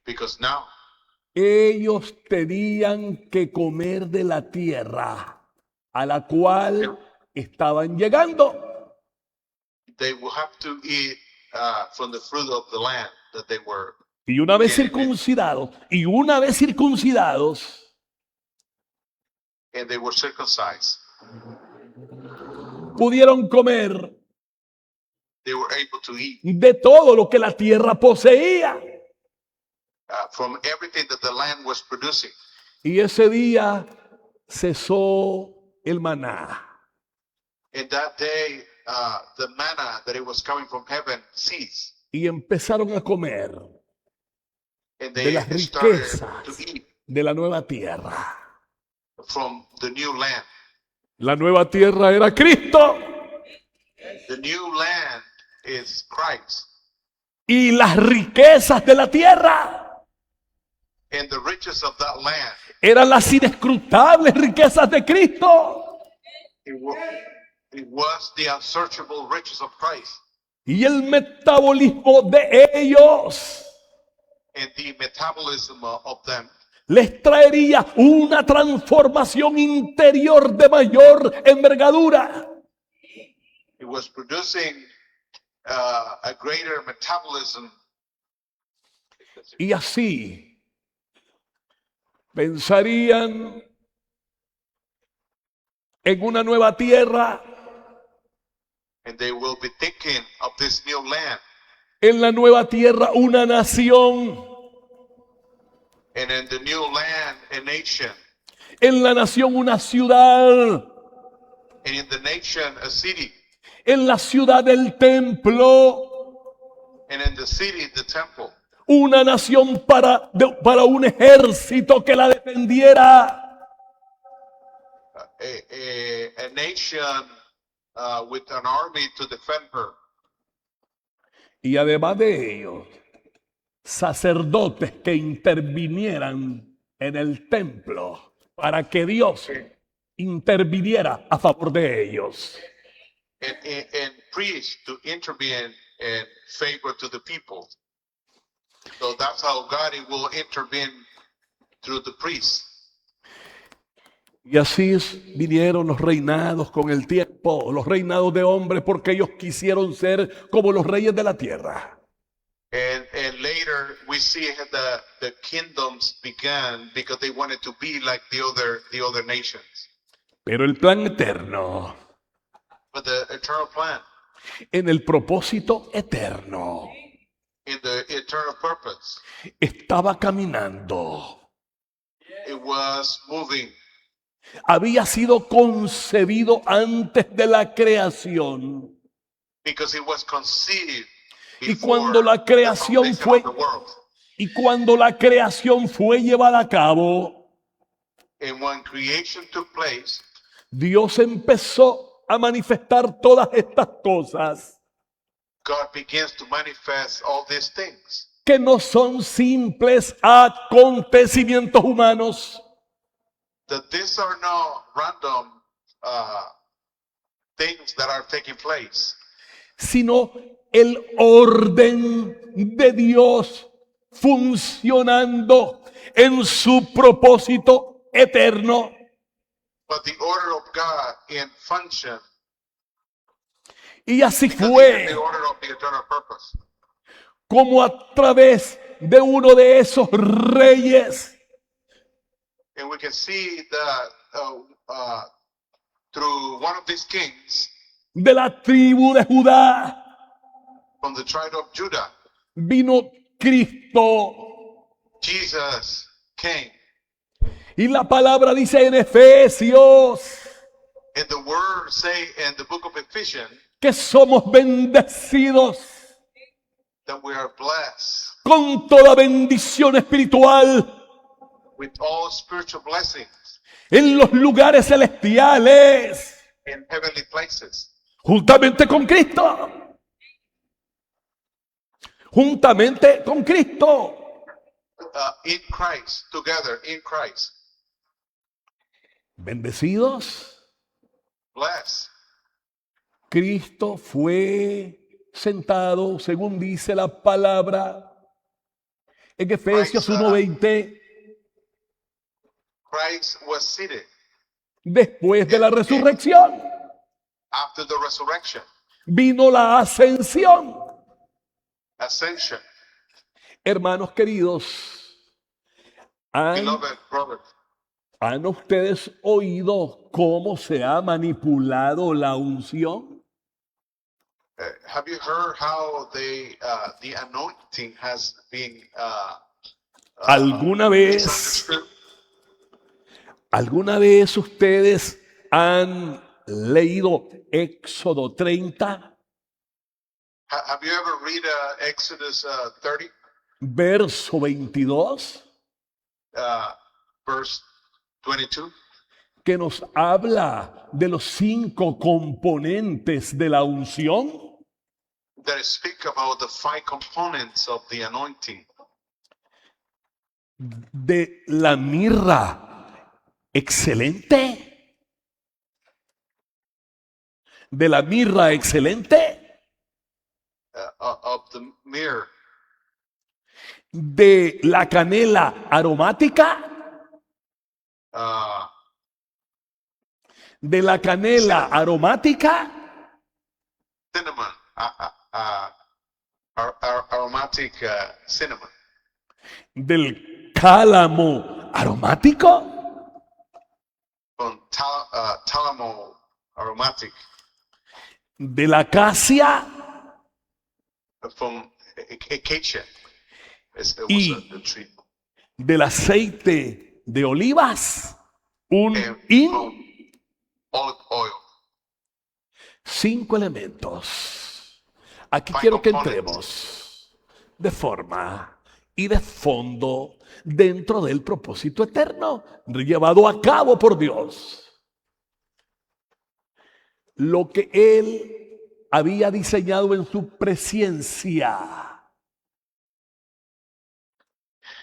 Speaker 1: because now
Speaker 2: ellos tenían que comer de la tierra a la cual estaban llegando.
Speaker 1: they will have to eat from the fruit of the land that they were.
Speaker 2: Y una vez circuncidados,
Speaker 1: And they were circumcised.
Speaker 2: pudieron comer
Speaker 1: They were able to eat
Speaker 2: de todo lo que la tierra poseía.
Speaker 1: from everything that the land was producing.
Speaker 2: Y ese día cesó el maná.
Speaker 1: In that day, the manna that it was coming from heaven ceased,
Speaker 2: Y empezaron a comer
Speaker 1: and
Speaker 2: de
Speaker 1: they
Speaker 2: las
Speaker 1: started
Speaker 2: riquezas
Speaker 1: to eat
Speaker 2: de la nueva tierra.
Speaker 1: from the new land.
Speaker 2: La nueva tierra era Cristo.
Speaker 1: The new land is Christ,
Speaker 2: Y las riquezas de la tierra
Speaker 1: and the riches of that land,
Speaker 2: eran las inescrutables riquezas de Cristo.
Speaker 1: it was the unsearchable riches of Christ,
Speaker 2: Y el metabolismo de ellos
Speaker 1: and the metabolism of them
Speaker 2: les traería una transformación interior de mayor envergadura.
Speaker 1: it was producing a greater metabolism.
Speaker 2: Y así pensarían en una nueva tierra,
Speaker 1: And they will be thinking of this new land,
Speaker 2: en la nueva tierra una nación,
Speaker 1: and in the new land a nation,
Speaker 2: en la nación una ciudad,
Speaker 1: and in the nation a city,
Speaker 2: en la ciudad del templo,
Speaker 1: and in the city the temple.
Speaker 2: una nación para un ejército que la defendiera.
Speaker 1: A nation with an army to defend her.
Speaker 2: Y además de ello, sacerdotes que intervinieran en el templo para que Dios interviniera a favor de ellos.
Speaker 1: And priests to intervene in favor to the people. So that's how God will intervene through the priests.
Speaker 2: Y así vinieron los reinados con el tiempo, los reinados de hombres, porque ellos quisieron ser como los reyes de la tierra.
Speaker 1: And later we see the kingdoms began because they wanted to be like the other nations.
Speaker 2: Pero el plan eterno,
Speaker 1: But the eternal plan,
Speaker 2: en el propósito eterno,
Speaker 1: in the eternal purpose,
Speaker 2: estaba caminando.
Speaker 1: it was moving.
Speaker 2: Había sido concebido antes de la creación.
Speaker 1: Because it was conceived
Speaker 2: Y
Speaker 1: before
Speaker 2: cuando la
Speaker 1: the
Speaker 2: creación
Speaker 1: foundation
Speaker 2: fue
Speaker 1: of the world.
Speaker 2: Y cuando la creación fue llevada a cabo,
Speaker 1: And when creation took place,
Speaker 2: Dios empezó a manifestar todas estas cosas
Speaker 1: God begins to manifest all these things
Speaker 2: que no son simples acontecimientos humanos,
Speaker 1: that these are not random things that are taking place,
Speaker 2: sino el orden de Dios funcionando en su propósito eterno.
Speaker 1: but the order of God in function,
Speaker 2: Y así
Speaker 1: because
Speaker 2: fue
Speaker 1: the order of the eternal purpose.
Speaker 2: como a través de uno de esos reyes
Speaker 1: And we can see that through one of these kings
Speaker 2: de la tribu de Judá
Speaker 1: from the tribe of Judah,
Speaker 2: vino Cristo.
Speaker 1: Jesus came.
Speaker 2: Y la palabra dice en Efesios
Speaker 1: And the word say in the book of Ephesians
Speaker 2: que somos bendecidos
Speaker 1: that we are blessed
Speaker 2: con toda bendición espiritual
Speaker 1: with all spiritual blessings
Speaker 2: en los lugares celestiales,
Speaker 1: in heavenly places.
Speaker 2: juntamente con Cristo. Juntamente con Cristo.
Speaker 1: In Christ, together in Christ.
Speaker 2: Bendecidos.
Speaker 1: Blessed.
Speaker 2: Cristo fue sentado, según dice la palabra, en Efesios
Speaker 1: Christ,
Speaker 2: 1:20,
Speaker 1: Christ was seated
Speaker 2: después de la resurrección.
Speaker 1: after the resurrection,
Speaker 2: Vino la ascensión.
Speaker 1: ascension.
Speaker 2: Hermanos queridos,
Speaker 1: Beloved brothers,
Speaker 2: ¿han ustedes oído cómo se ha manipulado la unción?
Speaker 1: have you heard how the anointing has been
Speaker 2: ¿Alguna vez
Speaker 1: misunderstood?
Speaker 2: ¿Alguna vez ustedes han leído Éxodo 30,
Speaker 1: Have you ever read Exodus 30,
Speaker 2: verso 22,
Speaker 1: verse 22?
Speaker 2: que nos habla de los 5 componentes de la unción?
Speaker 1: That speak about the 5 components of the anointing.
Speaker 2: De la mirra excelente, de la mirra excelente,
Speaker 1: Of the myrrh,
Speaker 2: de la canela aromática,
Speaker 1: uh,
Speaker 2: de la canela aromática,
Speaker 1: cinnamon, aromatic cinnamon,
Speaker 2: del cálamo aromático,
Speaker 1: from talamo aromatic,
Speaker 2: de la acacia
Speaker 1: from acacia. It was
Speaker 2: Y
Speaker 1: a tree.
Speaker 2: del aceite de olivas, un
Speaker 1: And
Speaker 2: hin.
Speaker 1: from olive oil.
Speaker 2: 5 elementos. Aquí
Speaker 1: Five
Speaker 2: quiero que
Speaker 1: components.
Speaker 2: entremos de forma y de fondo dentro del propósito eterno llevado a cabo por Dios. Lo que Él había diseñado en su presciencia.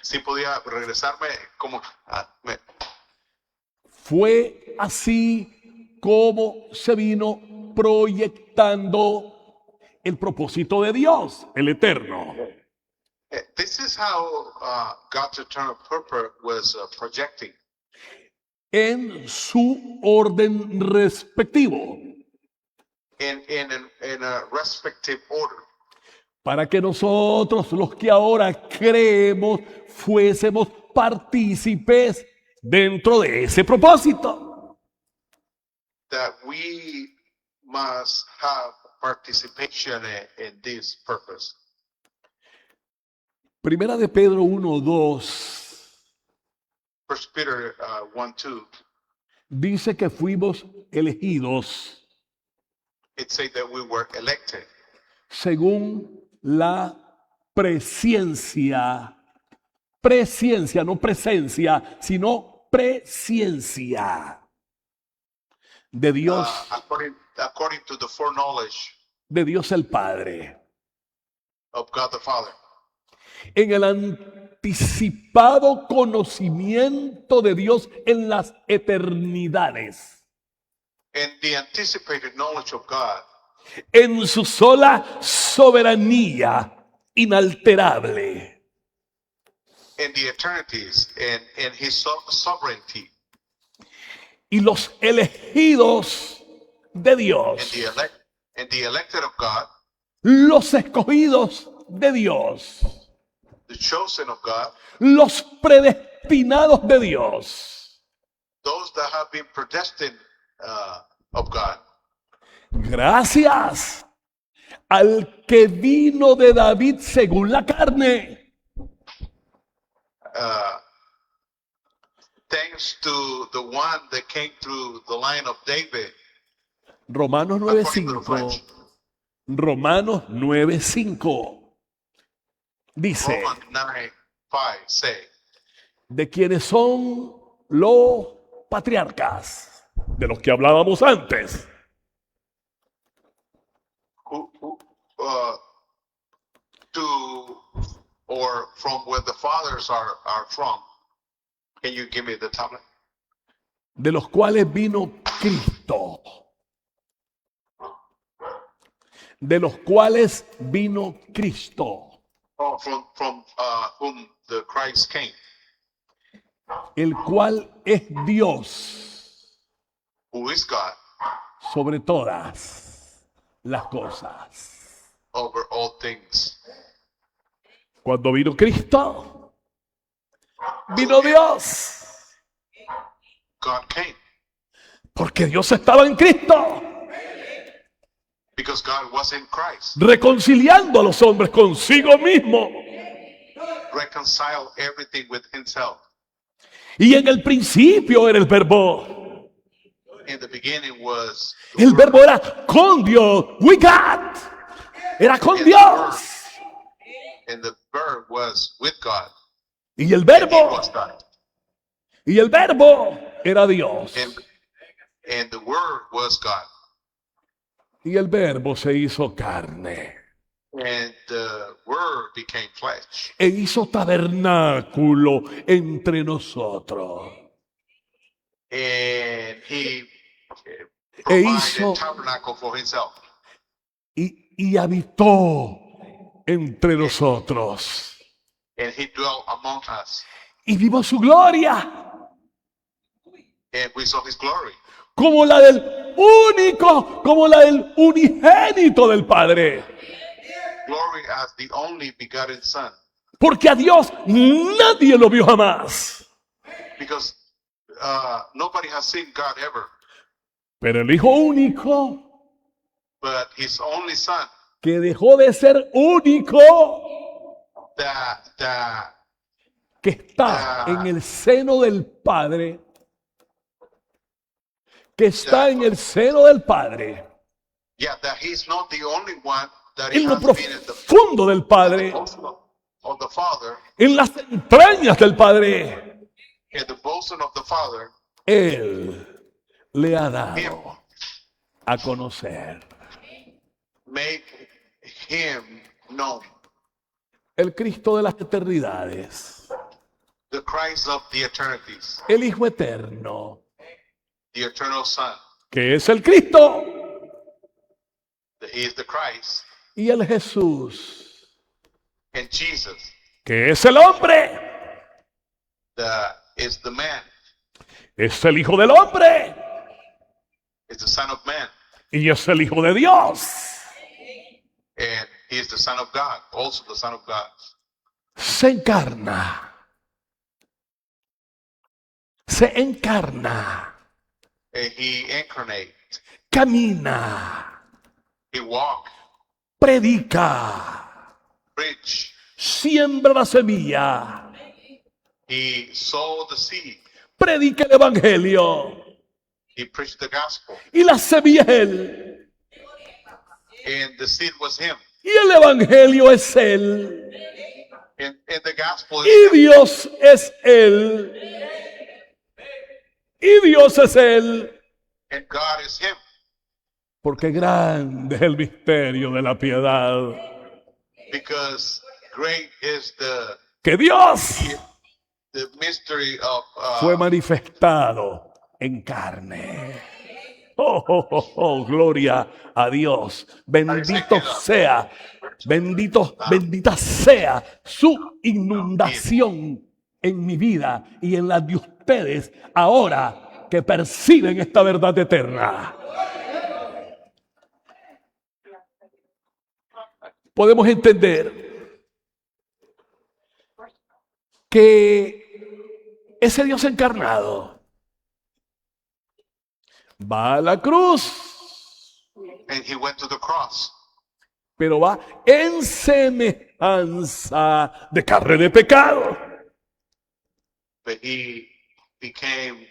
Speaker 1: Si podía regresarme como
Speaker 2: Fue así como se vino proyectando el propósito de Dios, el eterno.
Speaker 1: this is how God's eternal purpose was projecting
Speaker 2: En su orden respectivo,
Speaker 1: in a respective order.
Speaker 2: para que nosotros, los que ahora creemos, fuésemos partícipes dentro de ese propósito.
Speaker 1: That we must have participation in this purpose.
Speaker 2: Primera de Pedro 1:2
Speaker 1: First Peter 1:2,
Speaker 2: dice que fuimos elegidos
Speaker 1: it said that we were elected
Speaker 2: según la presciencia, no presencia, sino presciencia de Dios,
Speaker 1: according to the foreknowledge
Speaker 2: de Dios el Padre,
Speaker 1: of God the Father,
Speaker 2: en el anticipado conocimiento de Dios en las eternidades,
Speaker 1: and the anticipated knowledge of God
Speaker 2: en su sola soberanía inalterable.
Speaker 1: in the eternities and in his sovereignty,
Speaker 2: Y los elegidos de Dios,
Speaker 1: and the elected of God,
Speaker 2: los escogidos de Dios,
Speaker 1: the chosen of God,
Speaker 2: los predestinados de Dios.
Speaker 1: those that have been predestined of God.
Speaker 2: Gracias al que vino de David según la carne,
Speaker 1: Thanks to the one that came through the line of David
Speaker 2: Romanos
Speaker 4: according to the
Speaker 2: 9:5.
Speaker 4: flesh.
Speaker 2: Romanos 9:5 dice,
Speaker 4: Romans 9:5 say,
Speaker 2: de quienes son los patriarcas, de los que hablábamos antes,
Speaker 4: who to or from where the fathers are from. Can you give me the tablet?
Speaker 2: de los cuales vino Cristo, de los cuales vino Cristo,
Speaker 4: Oh, from whom the Christ came,
Speaker 2: el cual es Dios
Speaker 4: who is God
Speaker 2: sobre todas las cosas.
Speaker 4: over all things.
Speaker 2: Cuando vino Cristo, vino Dios,
Speaker 4: God came
Speaker 2: porque Dios estaba en Cristo,
Speaker 4: because God was in Christ.
Speaker 2: reconciliando a los hombres consigo mismo.
Speaker 4: Reconcile everything with himself.
Speaker 2: Y en el principio era el verbo.
Speaker 4: In the beginning was the
Speaker 2: El
Speaker 4: Word,
Speaker 2: verbo era con Dios. We got. Era con
Speaker 4: and
Speaker 2: Dios.
Speaker 4: and the Word was with God.
Speaker 2: Y el
Speaker 4: And he
Speaker 2: verbo,
Speaker 4: was God.
Speaker 2: y el verbo era Dios.
Speaker 4: And the Word was God.
Speaker 2: Y el verbo se hizo carne.
Speaker 4: And the Word became flesh.
Speaker 2: E hizo tabernáculo entre nosotros.
Speaker 4: And he
Speaker 2: E
Speaker 4: provided
Speaker 2: hizo
Speaker 4: tabernacle for himself.
Speaker 2: y habitó entre nosotros.
Speaker 4: And he dwelt among us.
Speaker 2: Y vimos su gloria
Speaker 4: And we saw his glory.
Speaker 2: como la del único, como la del unigénito del Padre.
Speaker 4: Glory as the only begotten Son.
Speaker 2: Porque a Dios nadie lo vio jamás.
Speaker 4: Because nobody has seen God ever.
Speaker 2: Pero el Hijo único,
Speaker 4: But his only Son,
Speaker 2: que dejó de ser único,
Speaker 4: that
Speaker 2: que está en el seno del Padre, que está en el seno del Padre,
Speaker 4: that he's not the only one, that he
Speaker 2: en lo
Speaker 4: has been in the
Speaker 2: profundo del Padre,
Speaker 4: bosom of the Father,
Speaker 2: en las entrañas del Padre,
Speaker 4: in the bosom of the Father.
Speaker 2: Él le ha dado a conocer.
Speaker 4: Make him known.
Speaker 2: El Cristo de las eternidades,
Speaker 4: The Christ of the eternities,
Speaker 2: el Hijo eterno,
Speaker 4: the eternal Son.
Speaker 2: que es el Cristo,
Speaker 4: That he is the Christ,
Speaker 2: y el Jesús,
Speaker 4: and Jesus,
Speaker 2: que es el hombre,
Speaker 4: that is the man,
Speaker 2: es el Hijo del hombre,
Speaker 4: is the Son of Man,
Speaker 2: y es el Hijo de Dios.
Speaker 4: and he is the Son of God, also the Son of God.
Speaker 2: Se encarna, se encarna,
Speaker 4: And he incarnate,
Speaker 2: camina,
Speaker 4: he walk,
Speaker 2: predica,
Speaker 4: preach,
Speaker 2: siembra la semilla,
Speaker 4: he sowed the seed,
Speaker 2: predica el evangelio,
Speaker 4: he preached the gospel,
Speaker 2: y la semilla es él,
Speaker 4: and the seed was him,
Speaker 2: y el evangelio es él,
Speaker 4: and the gospel
Speaker 2: y
Speaker 4: is him,
Speaker 2: Dios es él, y Dios es él,
Speaker 4: and God is him.
Speaker 2: porque grande es el misterio de la piedad,
Speaker 4: Because great is
Speaker 2: que Dios
Speaker 4: the mystery of
Speaker 2: fue manifestado en carne. Oh, oh, oh, oh, gloria a Dios. Bendito sea, bendita sea su inundación en mi vida y en la de ustedes ahora que perciben esta verdad eterna. Podemos entender que ese Dios encarnado va a la cruz,
Speaker 4: and he went to the cross,
Speaker 2: pero va en semejanza de carne de pecado.
Speaker 4: but he became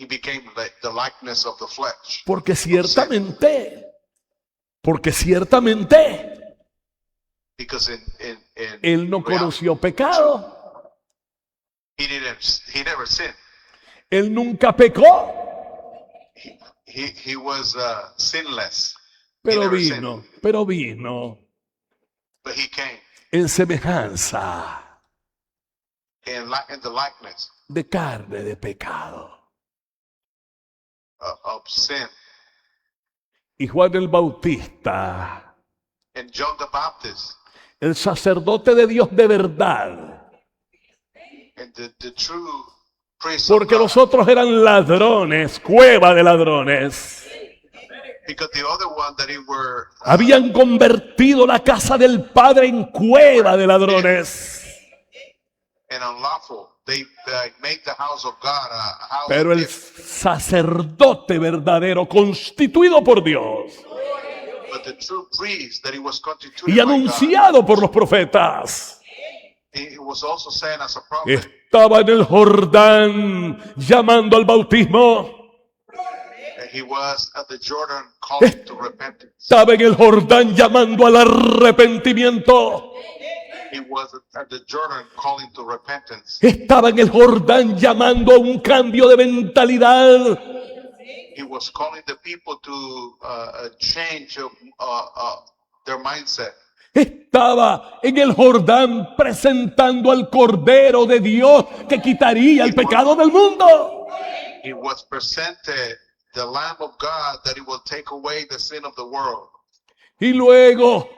Speaker 4: he became like the likeness of the flesh.
Speaker 2: Porque ciertamente
Speaker 4: Because
Speaker 2: él no
Speaker 4: reality,
Speaker 2: conoció pecado.
Speaker 4: he never sinned.
Speaker 2: Él nunca pecó,
Speaker 4: He was sinless. He
Speaker 2: pero
Speaker 4: never
Speaker 2: vino,
Speaker 4: sinned. But he came
Speaker 2: en semejanza
Speaker 4: in the likeness
Speaker 2: de carne de pecado.
Speaker 4: of sin.
Speaker 2: Y Juan el Bautista,
Speaker 4: And John the Baptist
Speaker 2: el sacerdote de Dios de verdad,
Speaker 4: and the true priest of
Speaker 2: porque
Speaker 4: God,
Speaker 2: los otros eran ladrones, cueva de ladrones.
Speaker 4: because the other one that he were
Speaker 2: Habían convertido la casa del Padre en cueva de ladrones.
Speaker 4: and unlawful. They made the house of God a house
Speaker 2: Pero
Speaker 4: of
Speaker 2: el
Speaker 4: thieves.
Speaker 2: sacerdote verdadero, constituido por Dios
Speaker 4: But the true priest that he was constituted
Speaker 2: y
Speaker 4: by God,
Speaker 2: anunciado por los profetas,
Speaker 4: he was also sent as a prophet.
Speaker 2: estaba en el Jordán llamando al bautismo.
Speaker 4: And he was at the Jordan calling to repentance.
Speaker 2: Estaba en el Jordán llamando al arrepentimiento.
Speaker 4: He was at the Jordan calling to repentance.
Speaker 2: Estaba en el Jordán llamando a un cambio de mentalidad.
Speaker 4: He was calling the people to a change of their mindset.
Speaker 2: Estaba en el Jordán presentando al Cordero de Dios que quitaría el pecado del mundo.
Speaker 4: He was presented the Lamb of God that he will take away the sin of the world.
Speaker 2: Y luego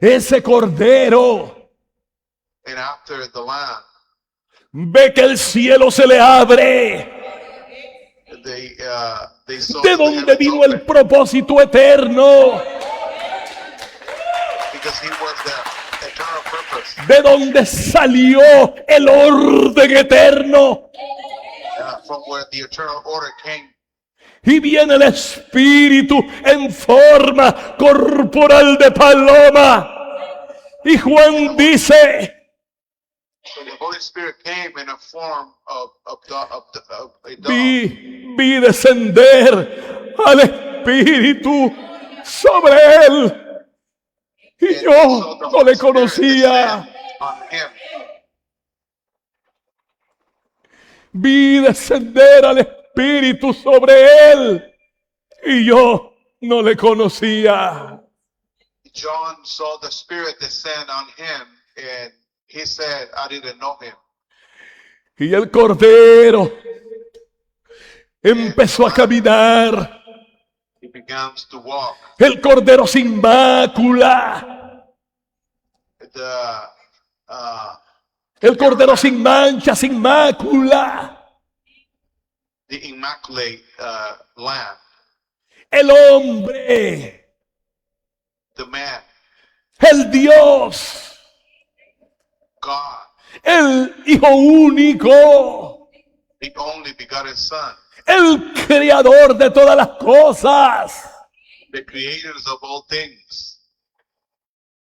Speaker 2: ese Cordero
Speaker 4: And after the Lamb,
Speaker 2: ve que el cielo se le abre.
Speaker 4: they saw
Speaker 2: ¿De
Speaker 4: the
Speaker 2: dónde
Speaker 4: heavens
Speaker 2: vino
Speaker 4: open,
Speaker 2: el propósito eterno?
Speaker 4: because he was the eternal purpose.
Speaker 2: ¿De dónde salió el orden eterno?
Speaker 4: From where the eternal order came.
Speaker 2: Y viene el Espíritu en forma corporal de paloma. Y Juan dice,
Speaker 4: So the Holy Spirit came in a form of a dove.
Speaker 2: vi descender al Espíritu sobre él. Y
Speaker 4: And
Speaker 2: yo
Speaker 4: so the
Speaker 2: no
Speaker 4: Holy
Speaker 2: le
Speaker 4: Spirit
Speaker 2: conocía.
Speaker 4: descended on him.
Speaker 2: Vi descender al Espíritu sobre él. Y yo no le conocía.
Speaker 4: John saw the Spirit descend on him, and he said, I didn't know him.
Speaker 2: Y el Cordero empezó a caminar.
Speaker 4: He begins to walk.
Speaker 2: El Cordero sin mácula. El Cordero sin mancha, sin mácula.
Speaker 4: The immaculate Lamb,
Speaker 2: El hombre.
Speaker 4: the man,
Speaker 2: El Dios.
Speaker 4: God,
Speaker 2: El Hijo único.
Speaker 4: the only begotten Son,
Speaker 2: El creador de todas las cosas.
Speaker 4: the creators of all things.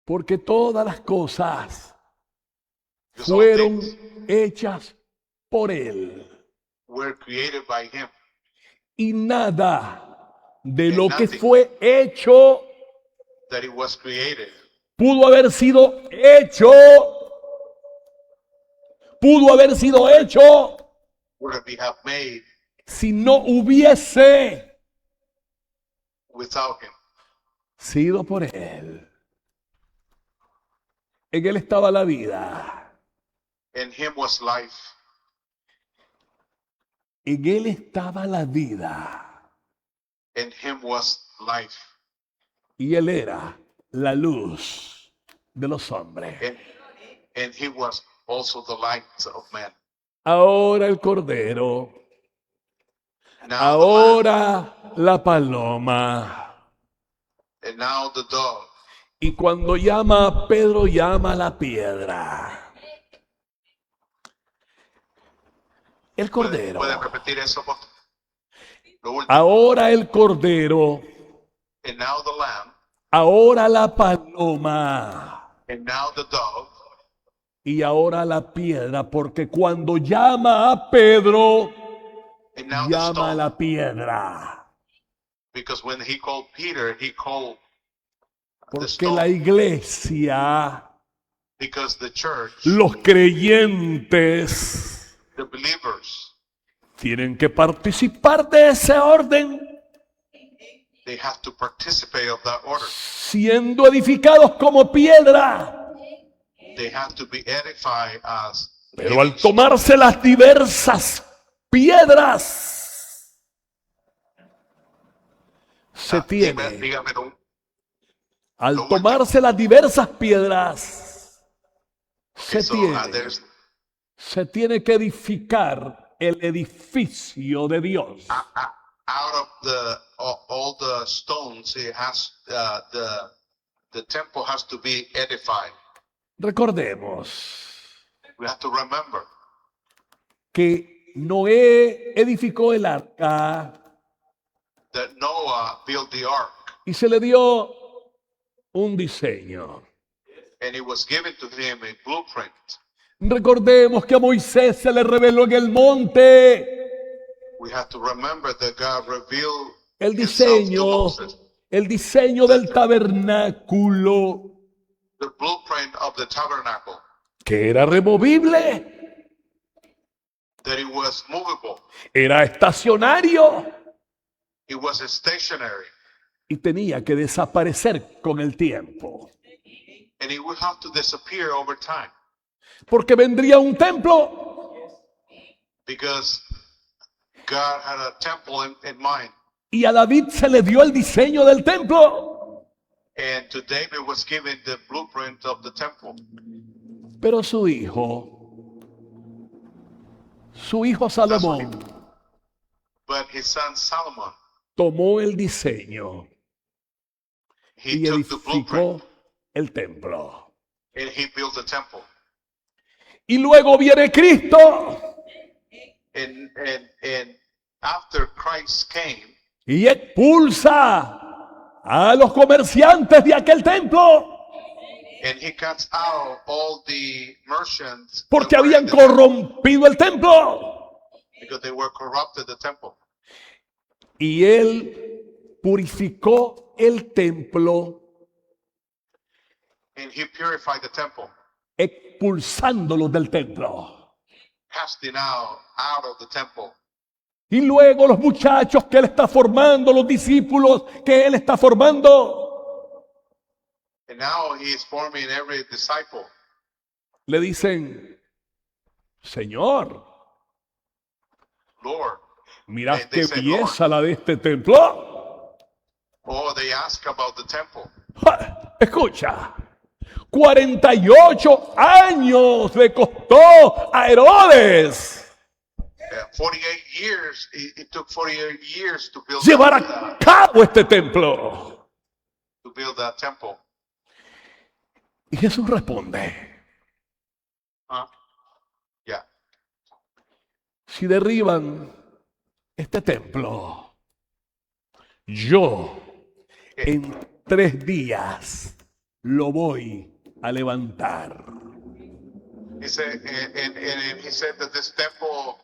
Speaker 2: Porque todas las cosas
Speaker 4: Because all
Speaker 2: fueron
Speaker 4: things
Speaker 2: hechas por él.
Speaker 4: were created by him.
Speaker 2: Y nada de lo que fue hecho
Speaker 4: That it was created
Speaker 2: pudo haber sido hecho. Pudo haber sido hecho
Speaker 4: would have made
Speaker 2: si no hubiese
Speaker 4: without him.
Speaker 2: sido por él. En él estaba la vida.
Speaker 4: In him was life.
Speaker 2: En él estaba la vida.
Speaker 4: In him was life.
Speaker 2: Y él era la luz de los hombres.
Speaker 4: And he was also the light of men.
Speaker 2: Ahora el Cordero.
Speaker 4: Now the Lamb,
Speaker 2: Ahora la paloma.
Speaker 4: and now the dove.
Speaker 2: Y cuando llama a Pedro, llama a la piedra. El Cordero.
Speaker 4: ¿Pueden repetir eso? Lo último.
Speaker 2: Ahora el Cordero.
Speaker 4: And now the Lamb,
Speaker 2: Ahora la paloma.
Speaker 4: and now the dove,
Speaker 2: Y ahora la piedra. Porque cuando llama a Pedro,
Speaker 4: And now the
Speaker 2: llama a
Speaker 4: stone,
Speaker 2: la piedra.
Speaker 4: because when he called Peter, he called the
Speaker 2: Porque la
Speaker 4: stone,
Speaker 2: iglesia,
Speaker 4: because the church,
Speaker 2: los creyentes,
Speaker 4: the believers,
Speaker 2: tienen que participar de ese orden,
Speaker 4: they have to participate of that order.
Speaker 2: siendo edificados como piedra.
Speaker 4: They have to be edified as
Speaker 2: Pero al
Speaker 4: living
Speaker 2: tomarse las diversas piedras, se tiene,
Speaker 4: dígamelo.
Speaker 2: al tomarse las diversas piedras,
Speaker 4: Okay,
Speaker 2: se tiene que edificar el edificio de Dios.
Speaker 4: out of all the stones, it has the temple has to be edified.
Speaker 2: Recordemos
Speaker 4: We have to remember
Speaker 2: que Noé edificó el arca
Speaker 4: that Noah built the ark,
Speaker 2: y se le dio un diseño.
Speaker 4: and it was given to him a blueprint.
Speaker 2: Recordemos que a Moisés se le reveló en el monte
Speaker 4: We have to remember that God revealed
Speaker 2: el
Speaker 4: himself to
Speaker 2: diseño,
Speaker 4: Moses,
Speaker 2: el diseño del tabernáculo,
Speaker 4: the blueprint of the tabernacle,
Speaker 2: que era removible,
Speaker 4: that it was movable,
Speaker 2: era estacionario
Speaker 4: it was stationary,
Speaker 2: y tenía que desaparecer con el tiempo.
Speaker 4: and it would have to disappear over time,
Speaker 2: Porque vendría un templo
Speaker 4: because God had a temple in mind.
Speaker 2: y a David se le dio el diseño del templo.
Speaker 4: And to David was given the blueprint of the temple.
Speaker 2: Pero su hijo Salomón,
Speaker 4: But his son Solomon,
Speaker 2: tomó el diseño
Speaker 4: he
Speaker 2: y
Speaker 4: took the blueprint
Speaker 2: edificó el templo.
Speaker 4: and he built the temple.
Speaker 2: Y luego viene Cristo
Speaker 4: And after Christ came,
Speaker 2: y expulsa a los comerciantes de aquel templo
Speaker 4: and he cuts out all the merchants
Speaker 2: porque
Speaker 4: that were in
Speaker 2: habían
Speaker 4: the temple,
Speaker 2: corrompido el templo.
Speaker 4: because they were corrupted the temple.
Speaker 2: Y él purificó el templo
Speaker 4: And he purified the temple,
Speaker 2: expulsándolos del templo.
Speaker 4: casting out of the temple.
Speaker 2: Y luego los muchachos que él está formando, los discípulos que él está formando,
Speaker 4: And now he is forming every disciple.
Speaker 2: le dicen, Señor,
Speaker 4: Lord,
Speaker 2: mirad
Speaker 4: They
Speaker 2: qué
Speaker 4: say,
Speaker 2: belleza la de este templo.
Speaker 4: oh, they ask about the temple.
Speaker 2: ¡Ja! Escucha, 48 años le costó a Herodes
Speaker 4: 48 years, it took 48 years to build
Speaker 2: llevar a cabo este templo.
Speaker 4: that temple.
Speaker 2: Y Jesús responde,
Speaker 4: Huh? Yeah.
Speaker 2: si derriban este templo, yo en 3 días lo voy a levantar.
Speaker 4: He said, and he said that this temple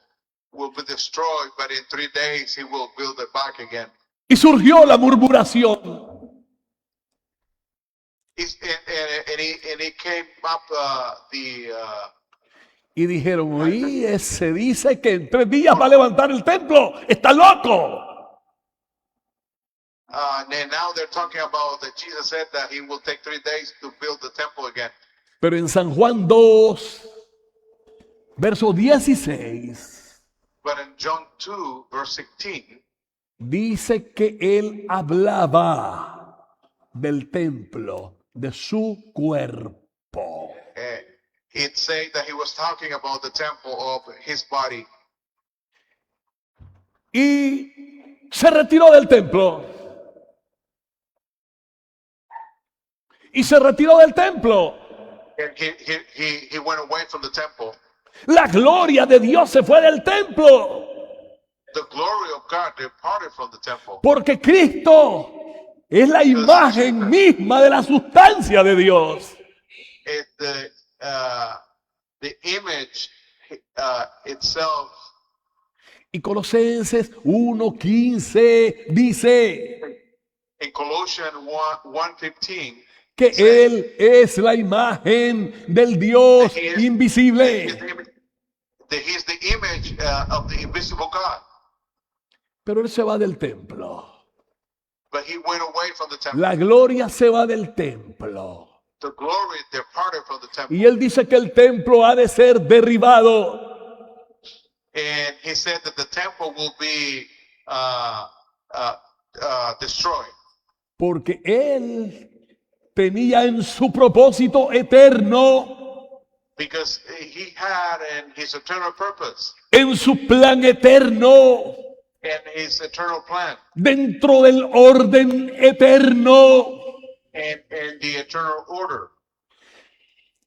Speaker 4: will be destroyed, but in 3 days he will build it back again.
Speaker 2: Y surgió la murmuración.
Speaker 4: And he came up
Speaker 2: Y dijeron, oye, se dice que en 3 días va a levantar el templo. ¡Está loco!
Speaker 4: and now they're talking about that Jesus said that he will take 3 days to build the temple again.
Speaker 2: Pero en San Juan 2, verso 16,
Speaker 4: But in John 2, verse 16,
Speaker 2: dice que él hablaba del templo, de su cuerpo.
Speaker 4: it said that he was talking about the temple of his body.
Speaker 2: Y se retiró del templo. Y se retiró del templo.
Speaker 4: And he went away from the temple.
Speaker 2: La gloria de Dios se fue del templo.
Speaker 4: The glory of God departed from the temple.
Speaker 2: Porque Cristo es la imagen misma de la sustancia de Dios.
Speaker 4: The image itself
Speaker 2: Y Colosenses 1:15 dice
Speaker 4: In Colossians 1:15,
Speaker 2: que Él es la imagen del Dios invisible.
Speaker 4: He's the image of the invisible God.
Speaker 2: Pero Él se va del templo.
Speaker 4: But he went away from the temple.
Speaker 2: La gloria se va del templo.
Speaker 4: The glory departed from the temple.
Speaker 2: Y Él dice que el templo ha de ser derribado.
Speaker 4: And he said that the temple will be destroyed.
Speaker 2: Porque Él tenía en su propósito eterno,
Speaker 4: Because he had in his eternal purpose
Speaker 2: en su plan eterno,
Speaker 4: and his eternal plan
Speaker 2: dentro del orden eterno,
Speaker 4: and the eternal order.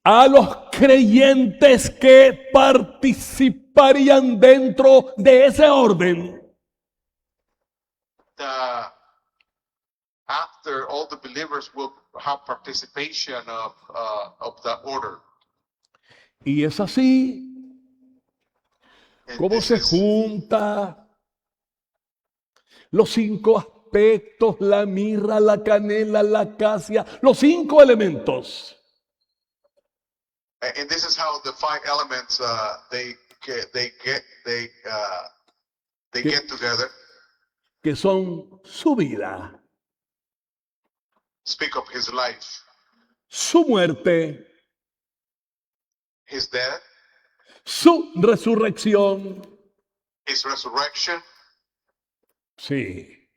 Speaker 2: a los creyentes que participarían dentro de ese orden.
Speaker 4: After all the believers will have participation of that order.
Speaker 2: Y es así
Speaker 4: And
Speaker 2: como
Speaker 4: this
Speaker 2: se
Speaker 4: is-
Speaker 2: junta los 5 aspectos, la mirra, la canela, la acacia, los 5 elementos
Speaker 4: And this is how the 5 elements they get together.
Speaker 2: que son su vida,
Speaker 4: Speak of his life,
Speaker 2: su muerte,
Speaker 4: his death,
Speaker 2: su resurrección.
Speaker 4: his resurrection,
Speaker 2: Sí.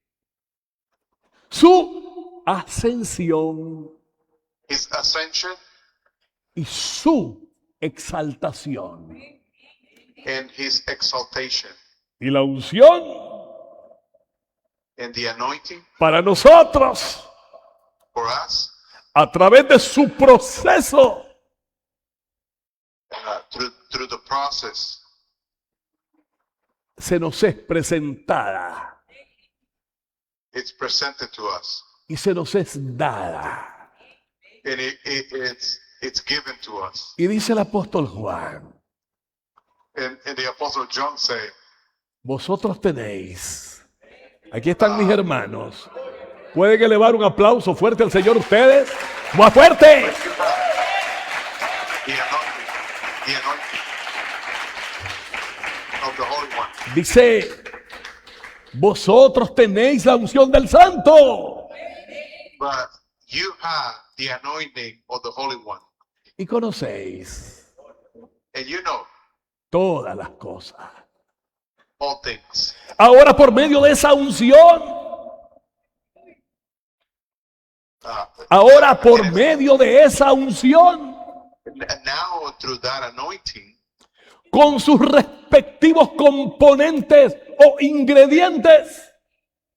Speaker 2: Su ascensión
Speaker 4: his ascension,
Speaker 2: y su exaltación.
Speaker 4: and his exaltation,
Speaker 2: Y la unción
Speaker 4: and the anointing
Speaker 2: para nosotros
Speaker 4: for us
Speaker 2: a través de su proceso
Speaker 4: through the process
Speaker 2: se nos es presentada
Speaker 4: it's presented to us,
Speaker 2: y se nos es dada.
Speaker 4: and it's given to us.
Speaker 2: Y dice el apóstol Juan,
Speaker 4: And the apostle John said,
Speaker 2: vosotros tenéis, aquí están mis hermanos, pueden elevar un aplauso fuerte al Señor ustedes, más fuerte.
Speaker 4: the anointing of the Holy One.
Speaker 2: Dice, vosotros tenéis la unción del Santo
Speaker 4: But you have the anointing of the Holy One.
Speaker 2: y conocéis
Speaker 4: And you know
Speaker 2: todas las cosas.
Speaker 4: all things.
Speaker 2: Ahora por medio de esa unción, ahora por medio de esa unción,
Speaker 4: And now through that anointing,
Speaker 2: con sus respectivos componentes o ingredientes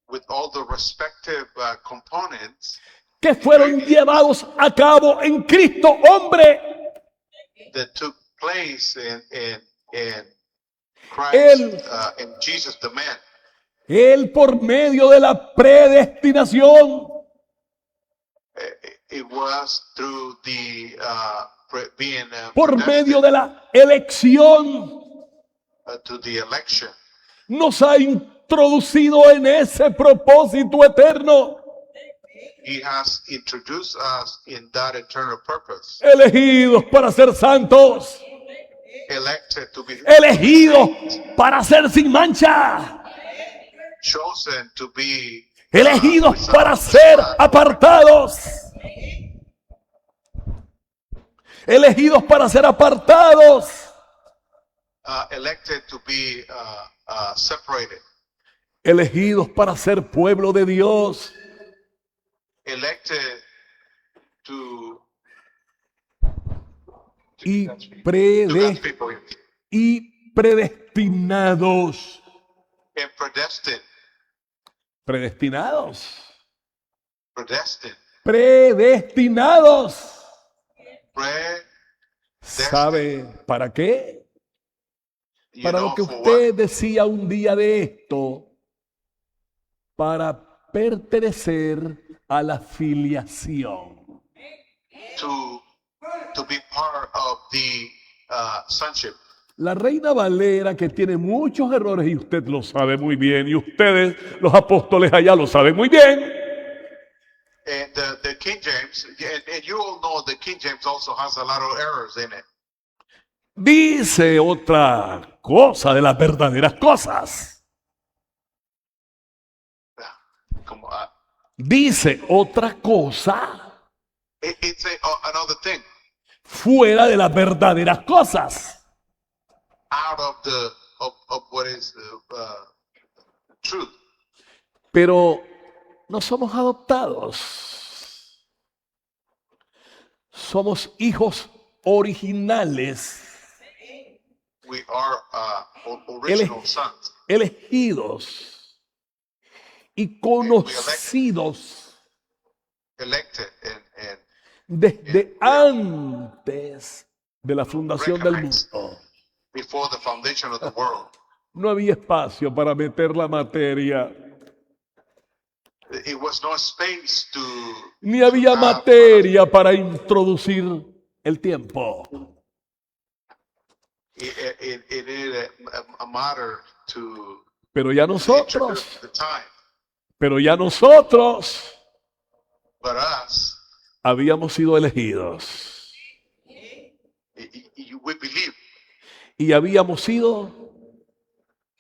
Speaker 4: with all the respective components
Speaker 2: que fueron llevados a cabo en Cristo hombre,
Speaker 4: that took place in Christ,
Speaker 2: Él-
Speaker 4: in Jesus the man,
Speaker 2: Él por medio de la predestinación,
Speaker 4: it was through the being
Speaker 2: por
Speaker 4: predestined,
Speaker 2: medio de la elección,
Speaker 4: to the election.
Speaker 2: nos ha introducido en ese propósito eterno,
Speaker 4: He has introduced us in that eternal purpose,
Speaker 2: elegidos para ser santos,
Speaker 4: elected to be
Speaker 2: elegidos para ser sin mancha,
Speaker 4: chosen to be
Speaker 2: elegidos
Speaker 4: without
Speaker 2: para ser
Speaker 4: spot,
Speaker 2: apartados, elegidos para ser apartados,
Speaker 4: elected to be separated,
Speaker 2: elegidos para ser pueblo de Dios,
Speaker 4: elected to
Speaker 2: y,
Speaker 4: God's people,
Speaker 2: y predestinados.
Speaker 4: and predestined,
Speaker 2: Predestinados.
Speaker 4: pray,
Speaker 2: ¿Sabe para qué?
Speaker 4: you
Speaker 2: Para
Speaker 4: know,
Speaker 2: lo que
Speaker 4: for
Speaker 2: usted
Speaker 4: what?
Speaker 2: decía un día de esto, para pertenecer a la filiación.
Speaker 4: To be part of the sonship.
Speaker 2: La Reina Valera, que tiene muchos errores y usted lo sabe muy bien, y ustedes, los apóstoles allá, lo saben muy bien.
Speaker 4: And the King James, and you all know the King James also has a lot of errors in it.
Speaker 2: Dice otra cosa de las verdaderas cosas.
Speaker 4: Come
Speaker 2: Dice otra cosa
Speaker 4: it's another thing
Speaker 2: fuera de las verdaderas cosas.
Speaker 4: out of the of what is truth.
Speaker 2: Pero no somos adoptados. Somos hijos originales,
Speaker 4: We are original sons,
Speaker 2: elegidos y conocidos
Speaker 4: elected and
Speaker 2: desde antes de la fundación del mundo.
Speaker 4: before the foundation of the world.
Speaker 2: No había espacio para meter la materia,
Speaker 4: It was no space to
Speaker 2: ni había materia para introducir el tiempo.
Speaker 4: it is a matter to
Speaker 2: Pero ya
Speaker 4: introduce
Speaker 2: nosotros,
Speaker 4: the time.
Speaker 2: pero ya nosotros
Speaker 4: But us,
Speaker 2: habíamos sido elegidos
Speaker 4: we believe,
Speaker 2: y habíamos sido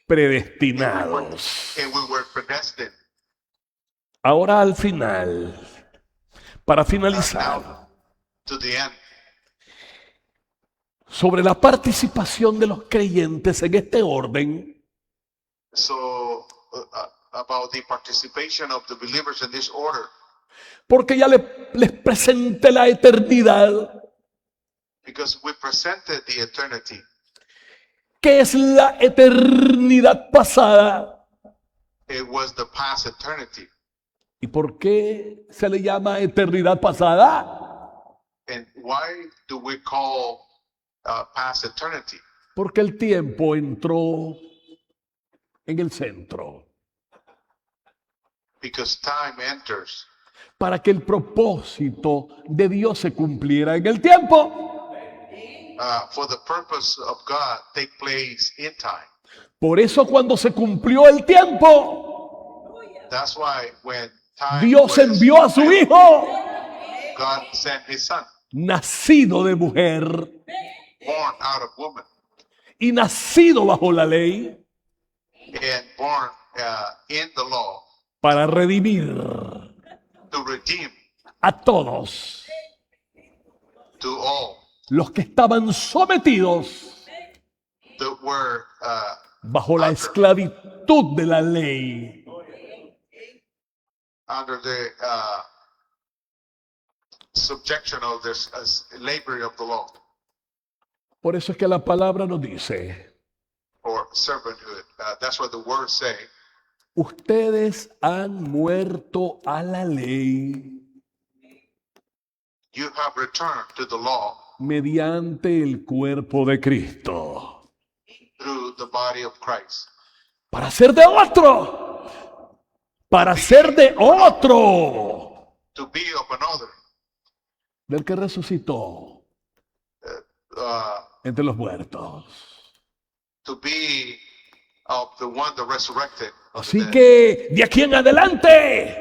Speaker 2: predestinados.
Speaker 4: and we were predestined.
Speaker 2: Ahora al final, para finalizar,
Speaker 4: Now, to the end,
Speaker 2: sobre la participación de los creyentes en este orden,
Speaker 4: so about the participation of the believers in this order,
Speaker 2: porque ya les presenté la eternidad.
Speaker 4: because we presented the eternity.
Speaker 2: ¿Qué es la eternidad pasada?
Speaker 4: It was the past eternity.
Speaker 2: ¿Y por qué se le llama eternidad pasada?
Speaker 4: And why do we call past eternity?
Speaker 2: Porque el tiempo entró en el centro
Speaker 4: Because time enters
Speaker 2: para que el propósito de Dios se cumpliera en el tiempo.
Speaker 4: for the purpose of God take place in time.
Speaker 2: Por eso cuando se cumplió el tiempo,
Speaker 4: That's why when time
Speaker 2: Dios
Speaker 4: was
Speaker 2: envió a su Hijo,
Speaker 4: God sent His Son,
Speaker 2: nacido de mujer
Speaker 4: born out of woman
Speaker 2: y nacido bajo la ley,
Speaker 4: and born in the law
Speaker 2: para redimir
Speaker 4: to redeem
Speaker 2: a todos
Speaker 4: to all
Speaker 2: los que estaban sometidos
Speaker 4: that were
Speaker 2: bajo la esclavitud de la ley.
Speaker 4: under the subjection of the slavery of the law
Speaker 2: Por eso es que la palabra nos dice,
Speaker 4: or servanthood. That's what the words say.
Speaker 2: ustedes han muerto a la ley
Speaker 4: You have returned to the law
Speaker 2: mediante el cuerpo de Cristo,
Speaker 4: through the body of Christ.
Speaker 2: para ser de otro, para ser de otro,
Speaker 4: To be of another,
Speaker 2: del que resucitó entre los muertos.
Speaker 4: to be of the one that resurrected. of the
Speaker 2: Así
Speaker 4: dead.
Speaker 2: que de aquí en adelante,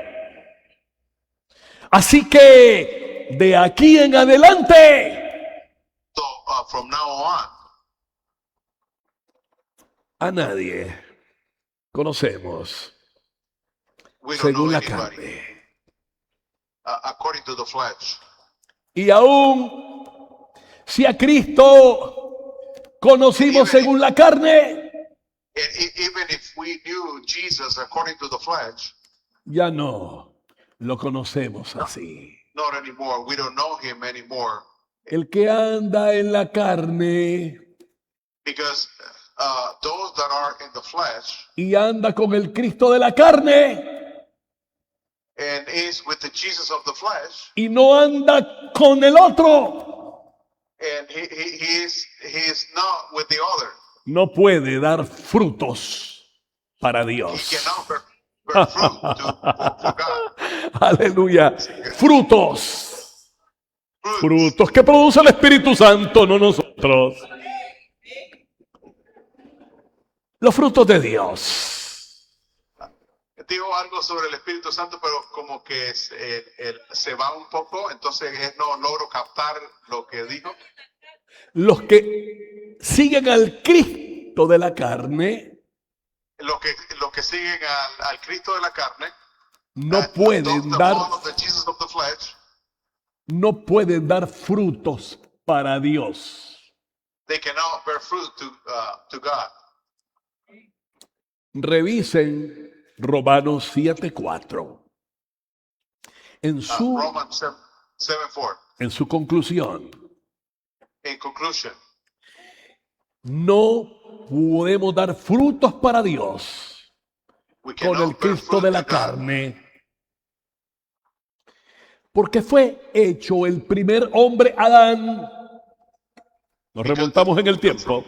Speaker 2: así que de aquí en adelante,
Speaker 4: So from now on,
Speaker 2: a nadie conocemos
Speaker 4: we don't
Speaker 2: según
Speaker 4: know
Speaker 2: la
Speaker 4: anybody
Speaker 2: carne.
Speaker 4: According to the flesh.
Speaker 2: Y aún si a Cristo conocimos según la carne,
Speaker 4: And even if we knew Jesus according to the flesh,
Speaker 2: ya no lo conocemos así.
Speaker 4: not anymore. We don't know Him anymore
Speaker 2: El que anda en la carne
Speaker 4: because those that are in the flesh
Speaker 2: y anda con el Cristo de la carne
Speaker 4: and is with the Jesus of the flesh,
Speaker 2: y no anda con el otro,
Speaker 4: and he is not with the other.
Speaker 2: no puede dar frutos para
Speaker 4: He
Speaker 2: Dios.
Speaker 4: cannot bear fruit for God.
Speaker 2: Aleluya. Frutos.
Speaker 4: Fruits
Speaker 2: Frutos que produce el Espíritu Santo, no nosotros. Los frutos de Dios.
Speaker 4: Digo algo sobre el Espíritu Santo, pero como que se va un poco, entonces no logro captar lo que dijo.
Speaker 2: Los que siguen al Cristo de la carne
Speaker 4: Los que siguen al Cristo de la carne,
Speaker 2: no
Speaker 4: those
Speaker 2: pueden
Speaker 4: that
Speaker 2: dar,
Speaker 4: follow the Jesus of the flesh,
Speaker 2: no pueden dar frutos para Dios.
Speaker 4: they cannot bear fruit to God.
Speaker 2: Revisen Romanos 7:4.
Speaker 4: Romans 7:4.
Speaker 2: En su conclusión,
Speaker 4: In conclusion,
Speaker 2: no podemos dar frutos para Dios
Speaker 4: we
Speaker 2: con el
Speaker 4: cannot bear
Speaker 2: Cristo
Speaker 4: fruit
Speaker 2: de la
Speaker 4: to God
Speaker 2: carne. Porque fue hecho el primer hombre Adán. Nos remontamos en el tiempo.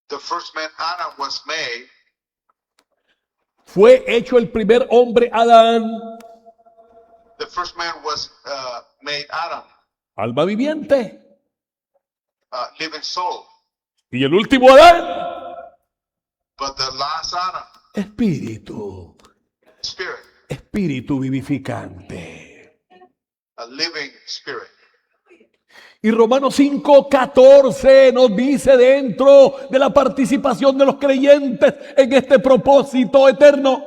Speaker 4: The first man Adam was made.
Speaker 2: Fue hecho el primer hombre Adán.
Speaker 4: The first man was made Adam,
Speaker 2: Alma viviente.
Speaker 4: living soul.
Speaker 2: Y el último Adán.
Speaker 4: But the last Adam,
Speaker 2: Espíritu.
Speaker 4: spirit,
Speaker 2: Espíritu vivificante.
Speaker 4: a living spirit.
Speaker 2: Y Romanos 5:14 nos dice dentro de la participación de los creyentes en este propósito eterno.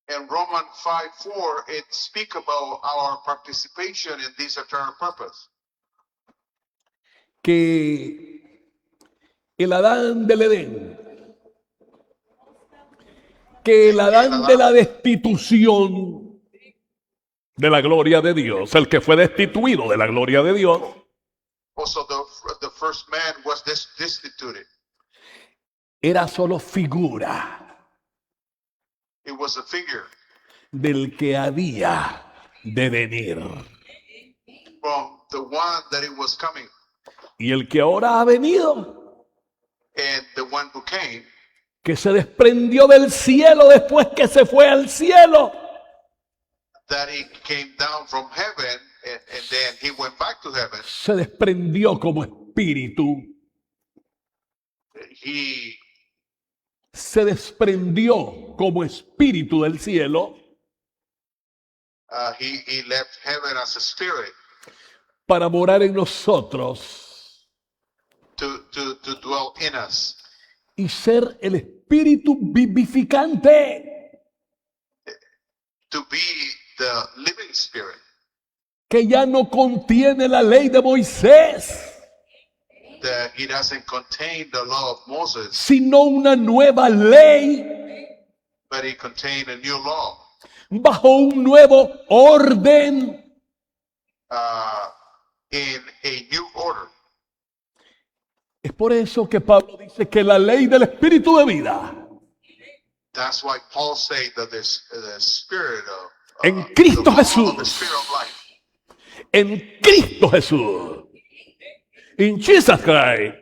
Speaker 4: In Romans 5:4, it speaks about our participation in this eternal purpose.
Speaker 2: Que el Adán del Edén, que el Adán de la destitución de la gloria de Dios, el que fue destituido de la gloria de Dios,
Speaker 4: Also, the first man was destituted.
Speaker 2: era solo figura
Speaker 4: It was a figure
Speaker 2: del que había de venir.
Speaker 4: from the one that it was coming,
Speaker 2: Y el que ahora ha venido,
Speaker 4: and the one who came,
Speaker 2: que se desprendió del cielo después que se fue al cielo,
Speaker 4: that he came down from heaven, and then he went back to heaven.
Speaker 2: se desprendió como espíritu,
Speaker 4: He
Speaker 2: se desprendió como espíritu del cielo
Speaker 4: he left heaven as a spirit
Speaker 2: para morar en nosotros
Speaker 4: to dwell in us,
Speaker 2: y ser el espíritu vivificante
Speaker 4: to be the living spirit
Speaker 2: que ya no contiene la ley de Moisés,
Speaker 4: that he doesn't contain the law of Moses,
Speaker 2: sino una nueva ley
Speaker 4: but he contained a new law
Speaker 2: bajo un nuevo orden.
Speaker 4: in a new order.
Speaker 2: Es por eso que Pablo dice que la ley del espíritu de vida
Speaker 4: That's why Paul said that the spirit of
Speaker 2: en Cristo
Speaker 4: the law of the
Speaker 2: Jesús,
Speaker 4: spirit of life,
Speaker 2: en Cristo Jesús, in Jesus Christ,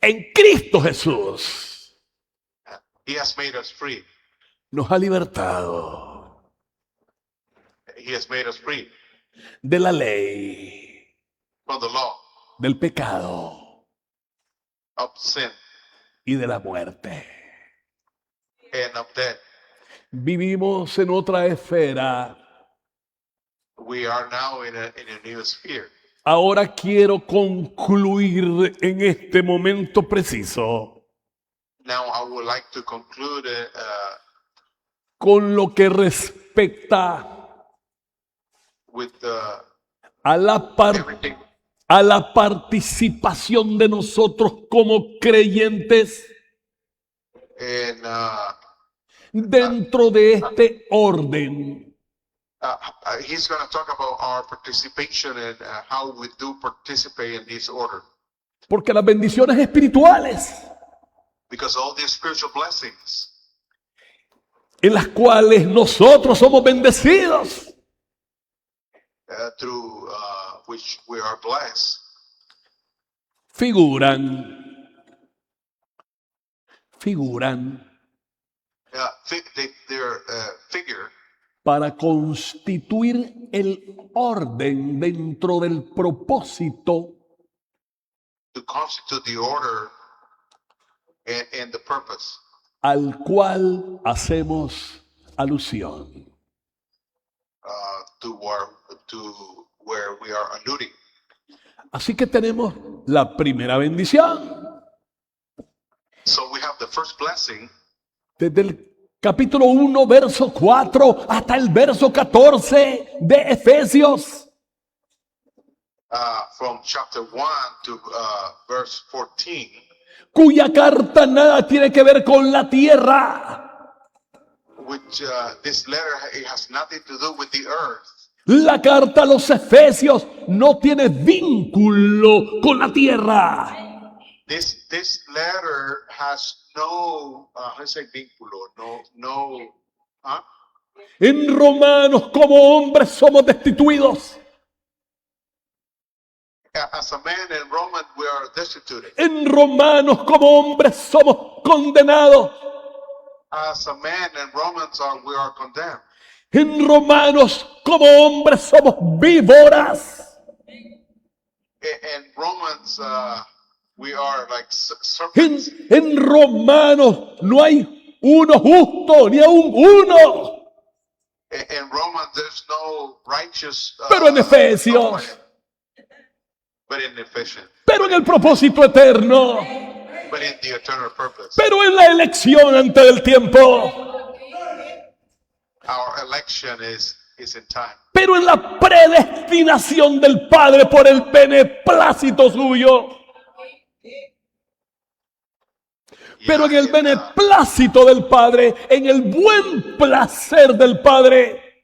Speaker 2: en Cristo Jesús,
Speaker 4: he has made us free.
Speaker 2: nos ha libertado
Speaker 4: He has made us free
Speaker 2: de la ley,
Speaker 4: from the law
Speaker 2: del pecado
Speaker 4: of sin
Speaker 2: y de la muerte.
Speaker 4: and of death.
Speaker 2: Vivimos en otra esfera.
Speaker 4: We are now in a new sphere.
Speaker 2: Ahora quiero concluir en este momento preciso
Speaker 4: Now I would like to conclude
Speaker 2: con lo que respecta
Speaker 4: with
Speaker 2: a
Speaker 4: everything
Speaker 2: a la participación de nosotros como creyentes
Speaker 4: and
Speaker 2: dentro de este orden.
Speaker 4: he's going to talk about our participation and how we do participate in this order,
Speaker 2: Porque las bendiciones espirituales
Speaker 4: because all these spiritual blessings
Speaker 2: en las cuales nosotros somos bendecidos
Speaker 4: through which we are blessed
Speaker 2: figuran
Speaker 4: their figure
Speaker 2: para constituir el orden dentro del propósito
Speaker 4: to constitute the order and the purpose
Speaker 2: al cual hacemos alusión.
Speaker 4: to where we are alluding.
Speaker 2: Así que tenemos la primera bendición.
Speaker 4: So we have the first blessing
Speaker 2: Desde el capítulo 1, verso 4 hasta el verso 14 de Efesios.
Speaker 4: From chapter 1 to verse 14,
Speaker 2: Cuya carta nada tiene que ver con la tierra.
Speaker 4: which this letter it has nothing to do with the earth.
Speaker 2: La carta a los Efesios no tiene vínculo con la tierra.
Speaker 4: This letter has no how do you say vínculo? No huh?
Speaker 2: En Romanos, como hombres, somos destituidos.
Speaker 4: As a man in Roman we are destituted.
Speaker 2: En Romanos, como hombres, somos condenados.
Speaker 4: As a man in Romans we are condemned.
Speaker 2: En Romanos, como hombres, somos víboras.
Speaker 4: In Romans we are like
Speaker 2: En,
Speaker 4: serpents.
Speaker 2: en Romanos no hay uno justo, ni aún uno.
Speaker 4: In Romans there's no righteous
Speaker 2: Pero en Efesios,
Speaker 4: nobody. But in Ephesians,
Speaker 2: pero en el propósito eterno,
Speaker 4: but in the eternal purpose.
Speaker 2: pero en la elección antes del tiempo,
Speaker 4: Our election is in time.
Speaker 2: pero en la predestinación del Padre por el beneplácito suyo. Pero en el beneplácito del Padre, en el buen placer del Padre,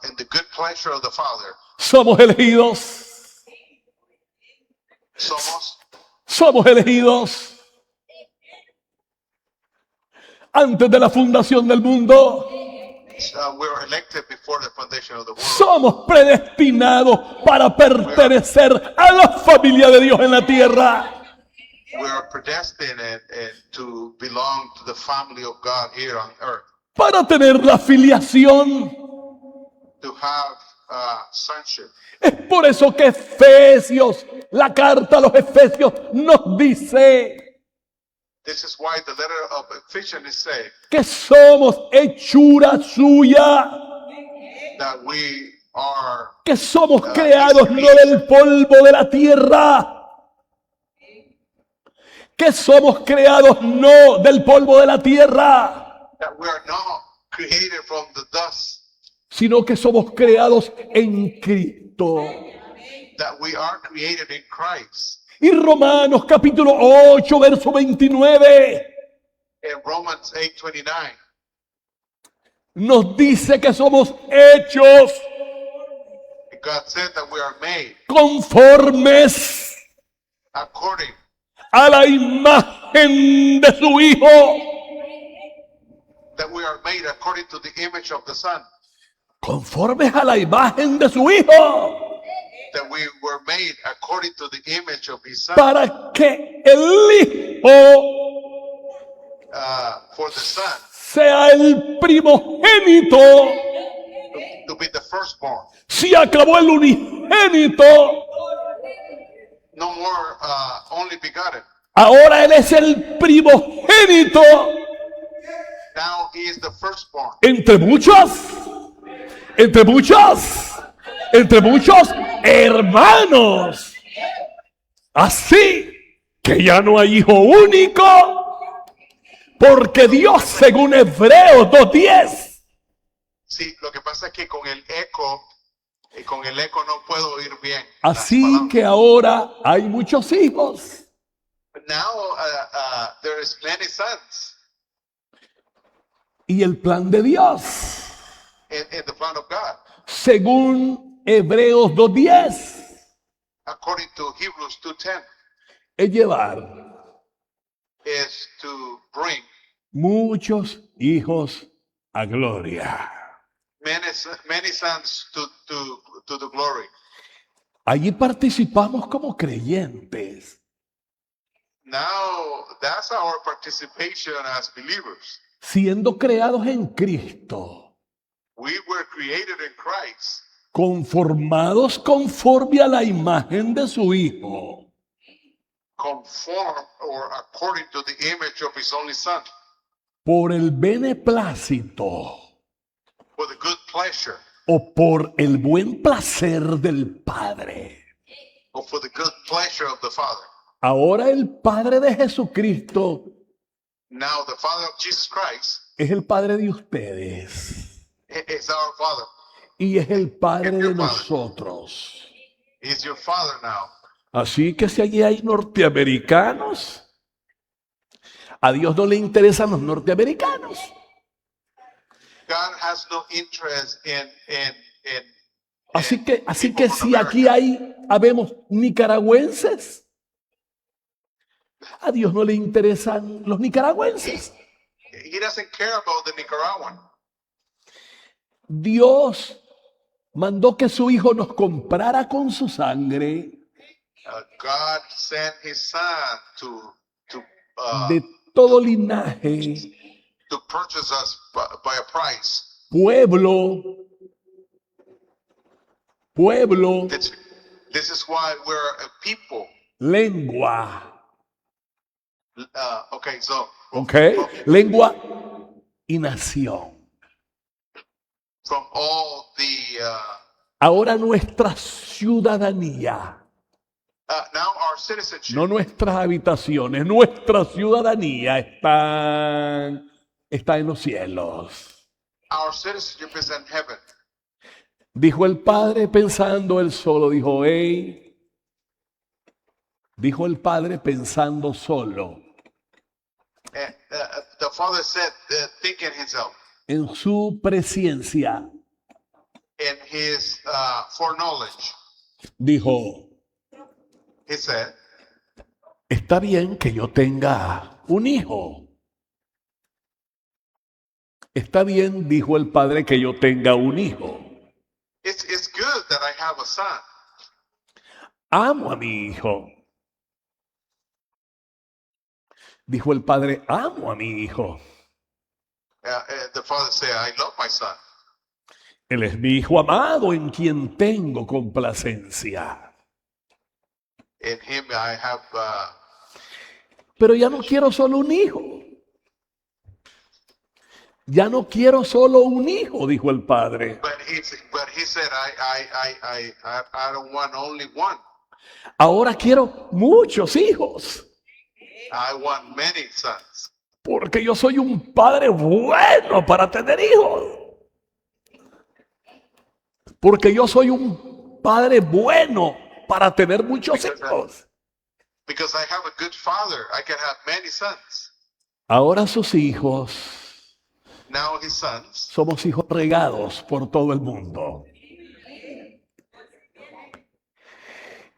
Speaker 4: In the good pleasure of the Father,
Speaker 2: somos elegidos. Somos elegidos. Antes de la fundación del mundo,
Speaker 4: we were elected before the foundation of the world.
Speaker 2: somos predestinados para pertenecer a la familia de Dios en la tierra.
Speaker 4: We are predestined and to belong to the family of God here on earth,
Speaker 2: Para tener la filiación.
Speaker 4: to have sonship.
Speaker 2: Es por eso que Efesios, la carta a los Efesios nos dice
Speaker 4: This is why the letter of Ephesians is saying
Speaker 2: que somos hechura suya,
Speaker 4: that we are
Speaker 2: que somos creados no del polvo de la tierra, que somos creados no del polvo de la tierra,
Speaker 4: that we are not created from the dust,
Speaker 2: sino que somos creados en Cristo.
Speaker 4: that we are created in Christ.
Speaker 2: Y Romanos capítulo 8, verso 29
Speaker 4: In Romans 8:29,
Speaker 2: nos dice que somos hechos
Speaker 4: God said that we are made
Speaker 2: conformes
Speaker 4: according
Speaker 2: a la imagen de su Hijo.
Speaker 4: to the image of the Son,
Speaker 2: Conformes a la imagen de su Hijo.
Speaker 4: that we were made according to the image of His Son,
Speaker 2: Para que el Hijo
Speaker 4: for the Son
Speaker 2: sea el primogénito.
Speaker 4: to be the firstborn.
Speaker 2: Se acabó el unigénito.
Speaker 4: No more only begotten.
Speaker 2: Ahora Él es el primogénito.
Speaker 4: Now He is the firstborn
Speaker 2: Entre muchos hermanos. Así que ya no hay hijo único, porque Dios, según Hebreos 2:10,
Speaker 4: Sí, lo que pasa es que con el eco no puedo oír bien.
Speaker 2: así que ahora hay muchos hijos.
Speaker 4: But now there is many sons
Speaker 2: Y el plan de Dios,
Speaker 4: in the plan of God,
Speaker 2: según Hebreos 2:10,
Speaker 4: according to Hebrews 2:10,
Speaker 2: es llevar
Speaker 4: is to bring
Speaker 2: muchos hijos a gloria.
Speaker 4: many sons to the glory.
Speaker 2: Allí participamos como creyentes.
Speaker 4: Now that's our participation as believers.
Speaker 2: Siendo creados en Cristo,
Speaker 4: We were created in Christ,
Speaker 2: conformados conforme a la imagen de su Hijo.
Speaker 4: conform or according to the image of his only son,
Speaker 2: por el beneplácito
Speaker 4: for the good pleasure
Speaker 2: o por el buen placer del Padre.
Speaker 4: or for the good pleasure of the Father.
Speaker 2: Ahora el Padre de Jesucristo
Speaker 4: Now the Father of Jesus Christ
Speaker 2: es el Padre de ustedes
Speaker 4: is our Father.
Speaker 2: y es el Padre de nosotros.
Speaker 4: He's your Father now.
Speaker 2: Así que si allí hay norteamericanos, a Dios no le interesan los norteamericanos.
Speaker 4: God has no interest in
Speaker 2: Así que
Speaker 4: people from
Speaker 2: si aquí
Speaker 4: America.
Speaker 2: habemos nicaragüenses, a Dios no le interesan los nicaragüenses.
Speaker 4: He doesn't care about the Nicaraguan.
Speaker 2: Dios mandó que su Hijo nos comprara con su sangre
Speaker 4: God sent his son
Speaker 2: de todo linaje,
Speaker 4: to purchase us by a price.
Speaker 2: pueblo.
Speaker 4: This is why we're a people.
Speaker 2: Lengua,
Speaker 4: Okay, so
Speaker 2: ¿ok? Lengua y nación.
Speaker 4: from all the
Speaker 2: Ahora nuestra ciudadanía,
Speaker 4: now our citizenship,
Speaker 2: no nuestras habitaciones, nuestra ciudadanía está en los cielos.
Speaker 4: our citizenship is in heaven.
Speaker 2: Dijo el Padre pensando él solo, dijo, dijo el Padre pensando solo
Speaker 4: And the Father said, thinking himself
Speaker 2: en su presencia,
Speaker 4: in his foreknowledge,
Speaker 2: dijo,
Speaker 4: he said,
Speaker 2: está bien que yo tenga un hijo. Está bien, dijo el Padre, que yo tenga un hijo.
Speaker 4: it's good that I have a son.
Speaker 2: Amo a mi hijo. Dijo el Padre, amo a mi hijo.
Speaker 4: The Father said, I love my son.
Speaker 2: Él es mi hijo amado en quien tengo complacencia.
Speaker 4: In him I have
Speaker 2: Pero ya no quiero solo un hijo. Ya no quiero solo un hijo, dijo el Padre.
Speaker 4: but he said, I don't want only one.
Speaker 2: Ahora quiero muchos hijos.
Speaker 4: I want many sons.
Speaker 2: Porque yo soy un padre bueno para tener hijos. Porque yo soy un padre bueno para tener muchos hijos.
Speaker 4: Because I have a good father, I can have many sons.
Speaker 2: Ahora sus hijos
Speaker 4: Now his sons,
Speaker 2: somos hijos regados por todo el mundo.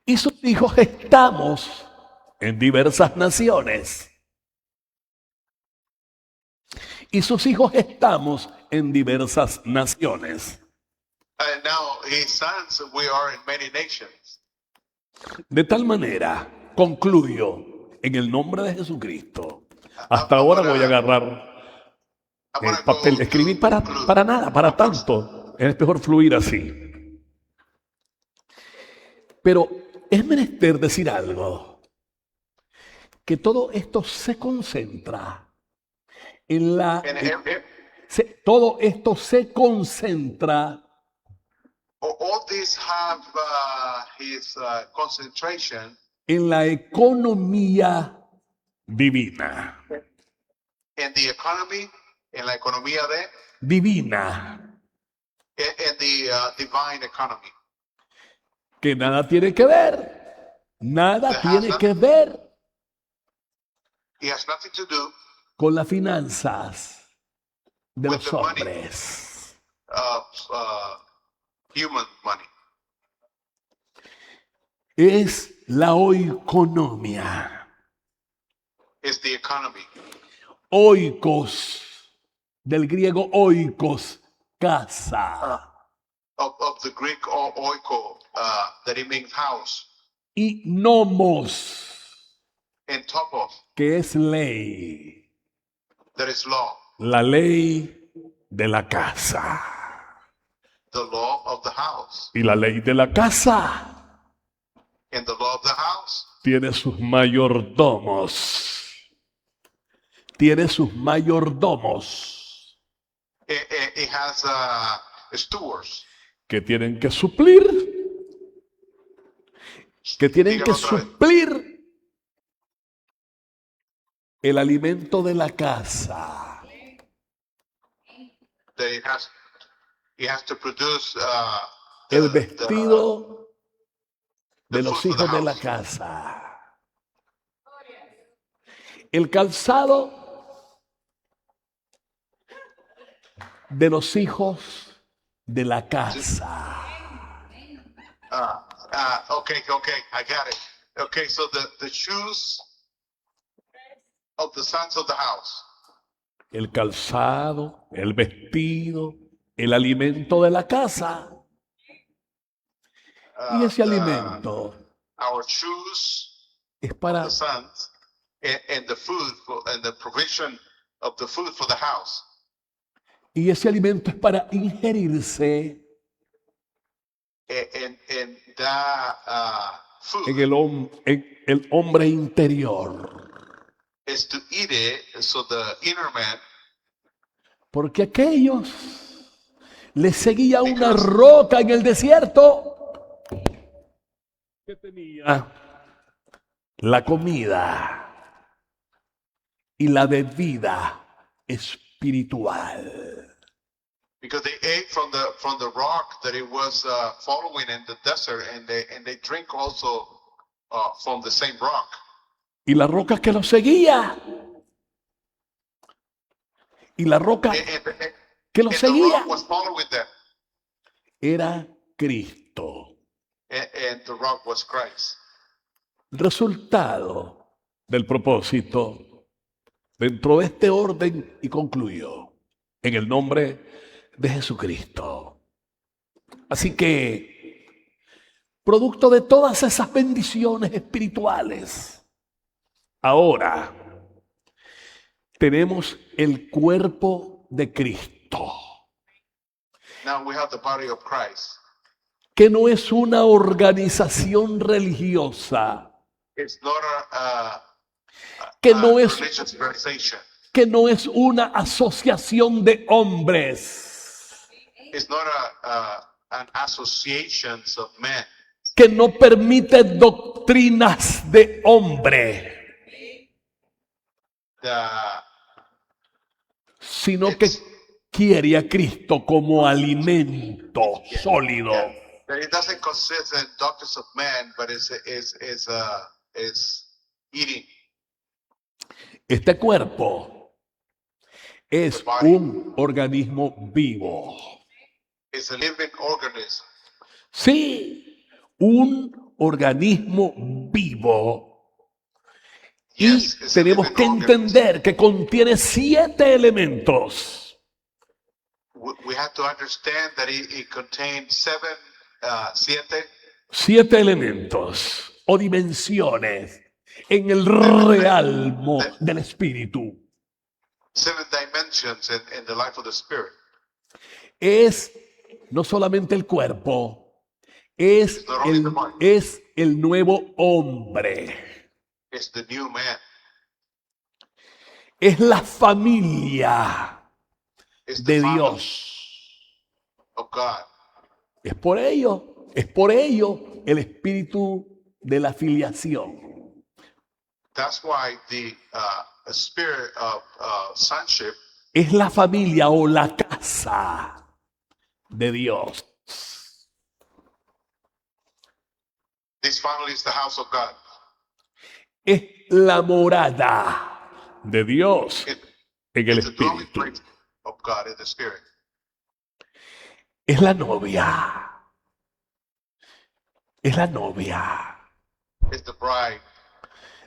Speaker 2: Y sus hijos estamos en diversas naciones. Y sus hijos estamos en diversas naciones.
Speaker 4: and now his sons, we are in many nations.
Speaker 2: De tal manera, concluyo, en el nombre de Jesucristo. Hasta ahora voy a agarrar
Speaker 4: I'm
Speaker 2: el
Speaker 4: gonna
Speaker 2: papel.
Speaker 4: go
Speaker 2: Escribí
Speaker 4: to
Speaker 2: para
Speaker 4: conclude.
Speaker 2: nada, para tanto. Es mejor fluir así. Pero es menester decir algo. Que todo esto se concentra en la...
Speaker 4: And
Speaker 2: todo esto se concentra
Speaker 4: all these have his concentration
Speaker 2: en la economía divina.
Speaker 4: in the economy, in la economía de,
Speaker 2: Divina.
Speaker 4: in the divine economy.
Speaker 2: Que nada tiene que ver. Nada tiene que ver
Speaker 4: It has nothing to do
Speaker 2: con las finanzas de
Speaker 4: with
Speaker 2: los
Speaker 4: the money.
Speaker 2: hombres.
Speaker 4: Of human money.
Speaker 2: Es la oikonomia.
Speaker 4: It's the economy.
Speaker 2: Oikos, del griego oikos, casa.
Speaker 4: Of the Greek oiko, that it means house,
Speaker 2: Y nomos,
Speaker 4: and top of,
Speaker 2: que es ley.
Speaker 4: that is law,
Speaker 2: La ley de la casa.
Speaker 4: the law of the house.
Speaker 2: Y la ley de la casa
Speaker 4: And the law of the house
Speaker 2: tiene sus mayordomos. Tiene sus mayordomos
Speaker 4: It has stewards.
Speaker 2: que tienen que suplir, que tienen que
Speaker 4: Dígalo otra vez.
Speaker 2: suplir el alimento de la casa.
Speaker 4: That it has to produce
Speaker 2: El vestido de
Speaker 4: the
Speaker 2: los
Speaker 4: food for the
Speaker 2: hijos de la
Speaker 4: house.
Speaker 2: casa. El calzado de los hijos de la casa.
Speaker 4: Okay, I got it. Okay, so the shoes of the sons of the house.
Speaker 2: El calzado, el vestido, el alimento de la casa. Y ese alimento
Speaker 4: Our shoes,
Speaker 2: es para
Speaker 4: the sons, and the food and the provision of the food for the house.
Speaker 2: y ese alimento es para ingerirse
Speaker 4: And that food
Speaker 2: en el hombre interior.
Speaker 4: is to eat it, so the inner man,
Speaker 2: Porque aquellos les seguía una roca en el desierto que tenía la comida y la bebida espiritual.
Speaker 4: because they ate from the rock that it was following in the desert, and they drink also from the same rock.
Speaker 2: Y la roca que los seguía, y la roca
Speaker 4: And
Speaker 2: que los
Speaker 4: the
Speaker 2: seguía
Speaker 4: rock was following them,
Speaker 2: era Cristo.
Speaker 4: and the rock was Christ.
Speaker 2: Resultado del propósito dentro de este orden, y concluyo en el nombre de Jesucristo. Así que, producto de todas esas bendiciones espirituales, ahora tenemos el cuerpo de Cristo,
Speaker 4: Now we have the body of Christ.
Speaker 2: que no es una organización religiosa,
Speaker 4: It's not
Speaker 2: que no es
Speaker 4: religious organization.
Speaker 2: que no es una asociación de hombres,
Speaker 4: It's not an association of men
Speaker 2: que no permite doctrinas de hombre,
Speaker 4: that
Speaker 2: sino que quiere a Cristo como alimento sólido.
Speaker 4: it doesn't consist in doctrines of men, but it's eating.
Speaker 2: Este cuerpo es un organismo vivo.
Speaker 4: It's a living organism.
Speaker 2: Sí, un organismo vivo. Y
Speaker 4: Yes, it's a
Speaker 2: tenemos
Speaker 4: living
Speaker 2: que
Speaker 4: organism.
Speaker 2: entender que contiene 7 elementos.
Speaker 4: We have to understand that it contains siete
Speaker 2: 7 elementos o dimensiones en el realmo del espíritu.
Speaker 4: dimensions in the life of the spirit.
Speaker 2: Es no solamente el cuerpo, es el nuevo hombre,
Speaker 4: It's the new man.
Speaker 2: es la familia
Speaker 4: It's the
Speaker 2: de
Speaker 4: family
Speaker 2: Dios.
Speaker 4: of God.
Speaker 2: Es por ello el espíritu de la filiación.
Speaker 4: That's why the spirit of sonship
Speaker 2: Es la familia o la casa de Dios.
Speaker 4: this family is the house of God.
Speaker 2: Es la morada de Dios en el
Speaker 4: It's the dwelling
Speaker 2: espíritu.
Speaker 4: place of God in the spirit.
Speaker 2: Es la novia. Es la novia
Speaker 4: It's the bride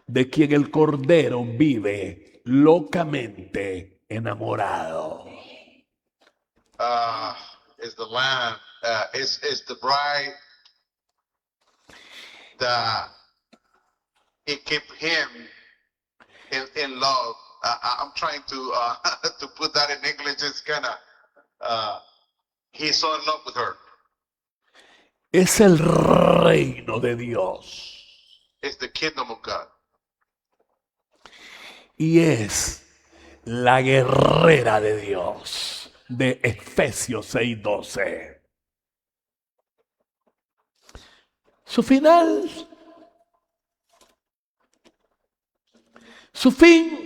Speaker 2: de quien el Cordero vive locamente enamorado.
Speaker 4: is the lamb. Is the bride that it kept him in love. I'm trying to to put that in English. It's kind of he's so in love with her.
Speaker 2: Es el reino de Dios.
Speaker 4: is the kingdom of God.
Speaker 2: Y es la guerrera de Dios, de Efesios 6:12. Su final, su fin,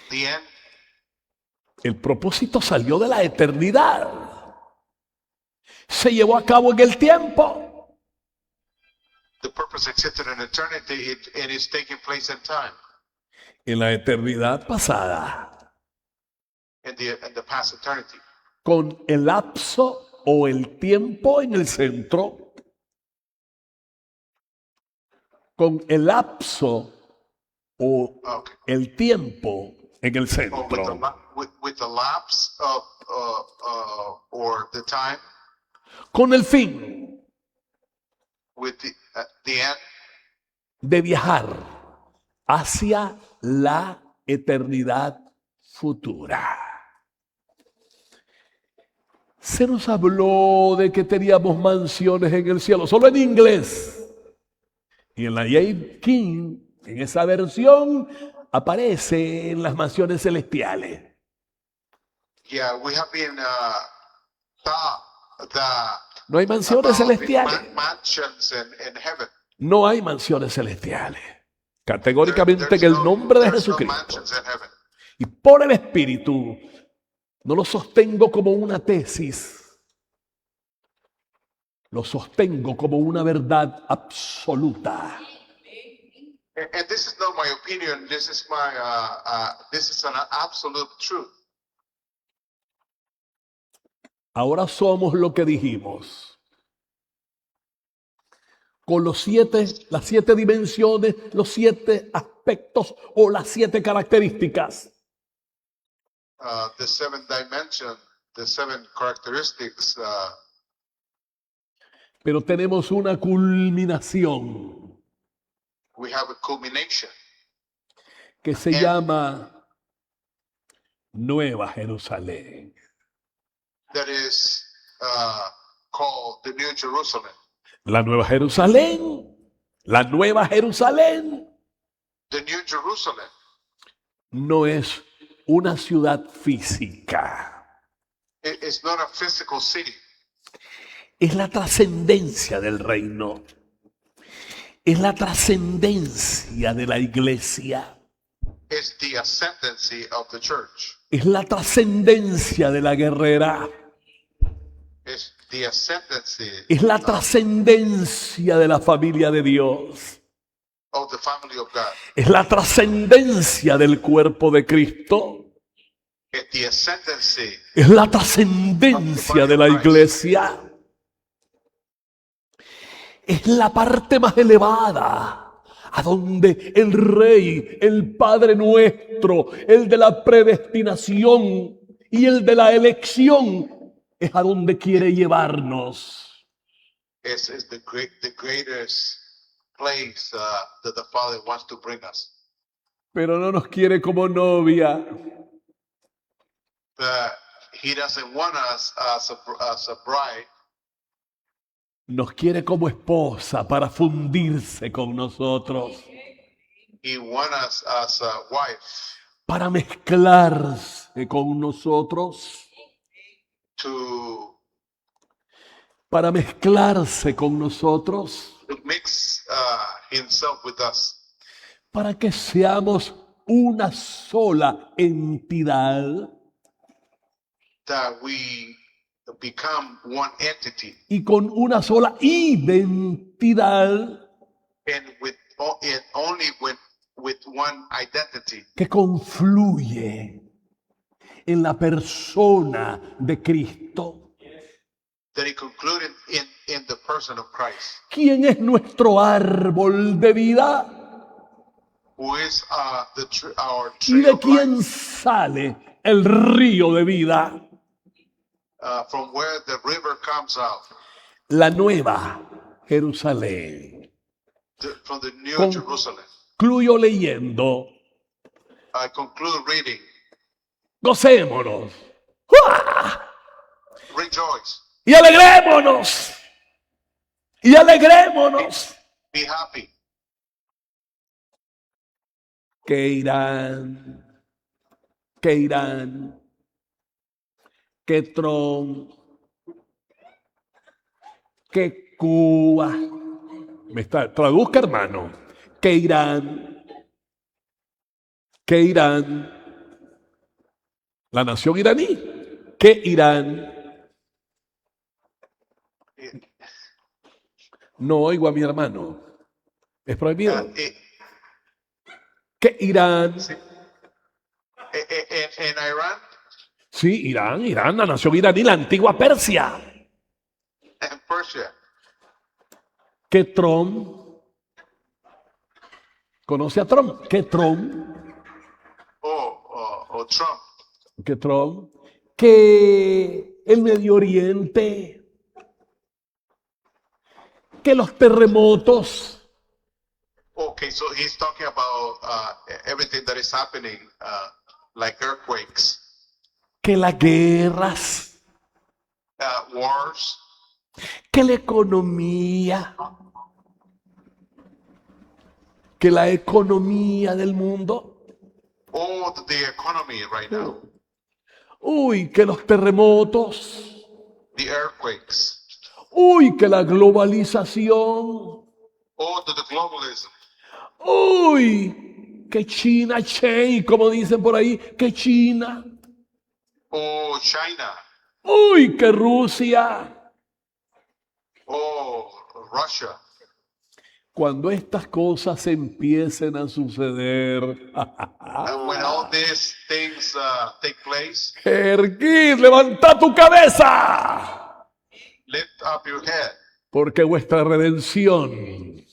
Speaker 4: The end,
Speaker 2: el propósito salió de la eternidad. Se llevó a cabo en el tiempo.
Speaker 4: the purpose existed in eternity, and it's taking place in time,
Speaker 2: En la eternidad pasada,
Speaker 4: in the past eternity,
Speaker 2: con el lapso o el tiempo en el centro, con el lapso o
Speaker 4: okay.
Speaker 2: el tiempo en el
Speaker 4: Or
Speaker 2: centro,
Speaker 4: with the lapse of or the time,
Speaker 2: con el fin
Speaker 4: with the end,
Speaker 2: de viajar hacia la eternidad futura. Se nos habló de que teníamos mansiones en el cielo, solo en inglés. Y en la James King, en esa versión, aparecen las mansiones celestiales.
Speaker 4: yeah, we have been taught
Speaker 2: No hay mansiones celestiales.
Speaker 4: mansions in heaven.
Speaker 2: No hay mansiones celestiales. Categóricamente en el nombre de
Speaker 4: There's no
Speaker 2: Jesucristo.
Speaker 4: mansions in heaven.
Speaker 2: Y por el Espíritu, no lo sostengo como una tesis. Lo sostengo como una verdad absoluta.
Speaker 4: And this is not my opinion. This is this is an absolute truth.
Speaker 2: Ahora somos lo que dijimos. Con las 7 dimensiones, los 7 aspectos o las 7 características.
Speaker 4: The 7 dimension, the 7 characteristics.
Speaker 2: Pero tenemos una culminación
Speaker 4: We have a culmination
Speaker 2: que se llama Nueva Jerusalén.
Speaker 4: that is called the New Jerusalem.
Speaker 2: La Nueva Jerusalén, la Nueva Jerusalén
Speaker 4: The New Jerusalem
Speaker 2: no es una ciudad física.
Speaker 4: is not a physical city.
Speaker 2: Es la trascendencia del reino. Es la trascendencia de la iglesia.
Speaker 4: It's the ascendancy of the church.
Speaker 2: Es la trascendencia de la guerrera.
Speaker 4: It's the ascendancy
Speaker 2: Es la trascendencia de la familia de Dios.
Speaker 4: of the family of God.
Speaker 2: Es la trascendencia del cuerpo de Cristo.
Speaker 4: It's the ascendancy.
Speaker 2: Es la trascendencia de la iglesia. Es la parte más elevada, a donde el Rey, el Padre nuestro, el de la predestinación y el de la elección, es a donde quiere llevarnos.
Speaker 4: It's the greatest place that the Father wants to bring us.
Speaker 2: Pero no nos quiere como novia.
Speaker 4: He doesn't want us as a bride.
Speaker 2: Nos quiere como esposa para fundirse con nosotros,
Speaker 4: He wants us as a wife
Speaker 2: para mezclarse con nosotros, para mezclarse con nosotros,
Speaker 4: to mix himself with us,
Speaker 2: para que seamos una sola entidad
Speaker 4: that we become one entity,
Speaker 2: y con una sola identidad
Speaker 4: and only with one identity
Speaker 2: que confluye en la persona de Cristo.
Speaker 4: that he concluded in the person of Christ,
Speaker 2: ¿Quién es nuestro árbol de vida?
Speaker 4: who is our
Speaker 2: ¿Y
Speaker 4: tree
Speaker 2: de
Speaker 4: of
Speaker 2: quién
Speaker 4: life,
Speaker 2: sale el río de vida?
Speaker 4: from where the river comes out,
Speaker 2: La nueva Jerusalén.
Speaker 4: from the New
Speaker 2: Con-
Speaker 4: Jerusalem.
Speaker 2: Concluyo leyendo.
Speaker 4: I conclude reading.
Speaker 2: Gocémonos. ¡Uah!
Speaker 4: Rejoice
Speaker 2: Y alegrémonos. Y alegrémonos.
Speaker 4: Be happy.
Speaker 2: que Irán, que Irán, que Trump, que Cuba. Traduzca, hermano. Que Irán, la nación iraní, que Irán. No oigo a mi hermano. Es prohibido. Que Irán.
Speaker 4: In Iran
Speaker 2: Sí, Irán, la nación iraní, la antigua Persia.
Speaker 4: and Persia.
Speaker 2: Que Trump. ¿Conoce a Trump? Que Trump.
Speaker 4: Trump.
Speaker 2: Que Trump. Que el Medio Oriente. Que los terremotos.
Speaker 4: Okay, so he's talking about everything that is happening, like earthquakes,
Speaker 2: Que las guerras.
Speaker 4: wars,
Speaker 2: Que la economía. Que la economía del mundo.
Speaker 4: the economy right now,
Speaker 2: Uy, que los terremotos.
Speaker 4: the earthquakes,
Speaker 2: Uy, que la globalización.
Speaker 4: the globalism,
Speaker 2: Uy, que China, Chen, como dicen por ahí, que China.
Speaker 4: China,
Speaker 2: Uy, que Rusia.
Speaker 4: Russia.
Speaker 2: Cuando estas cosas empiecen a suceder,
Speaker 4: And when all these things take place,
Speaker 2: Erguid, levanta tu cabeza,
Speaker 4: lift up your head,
Speaker 2: porque vuestra redención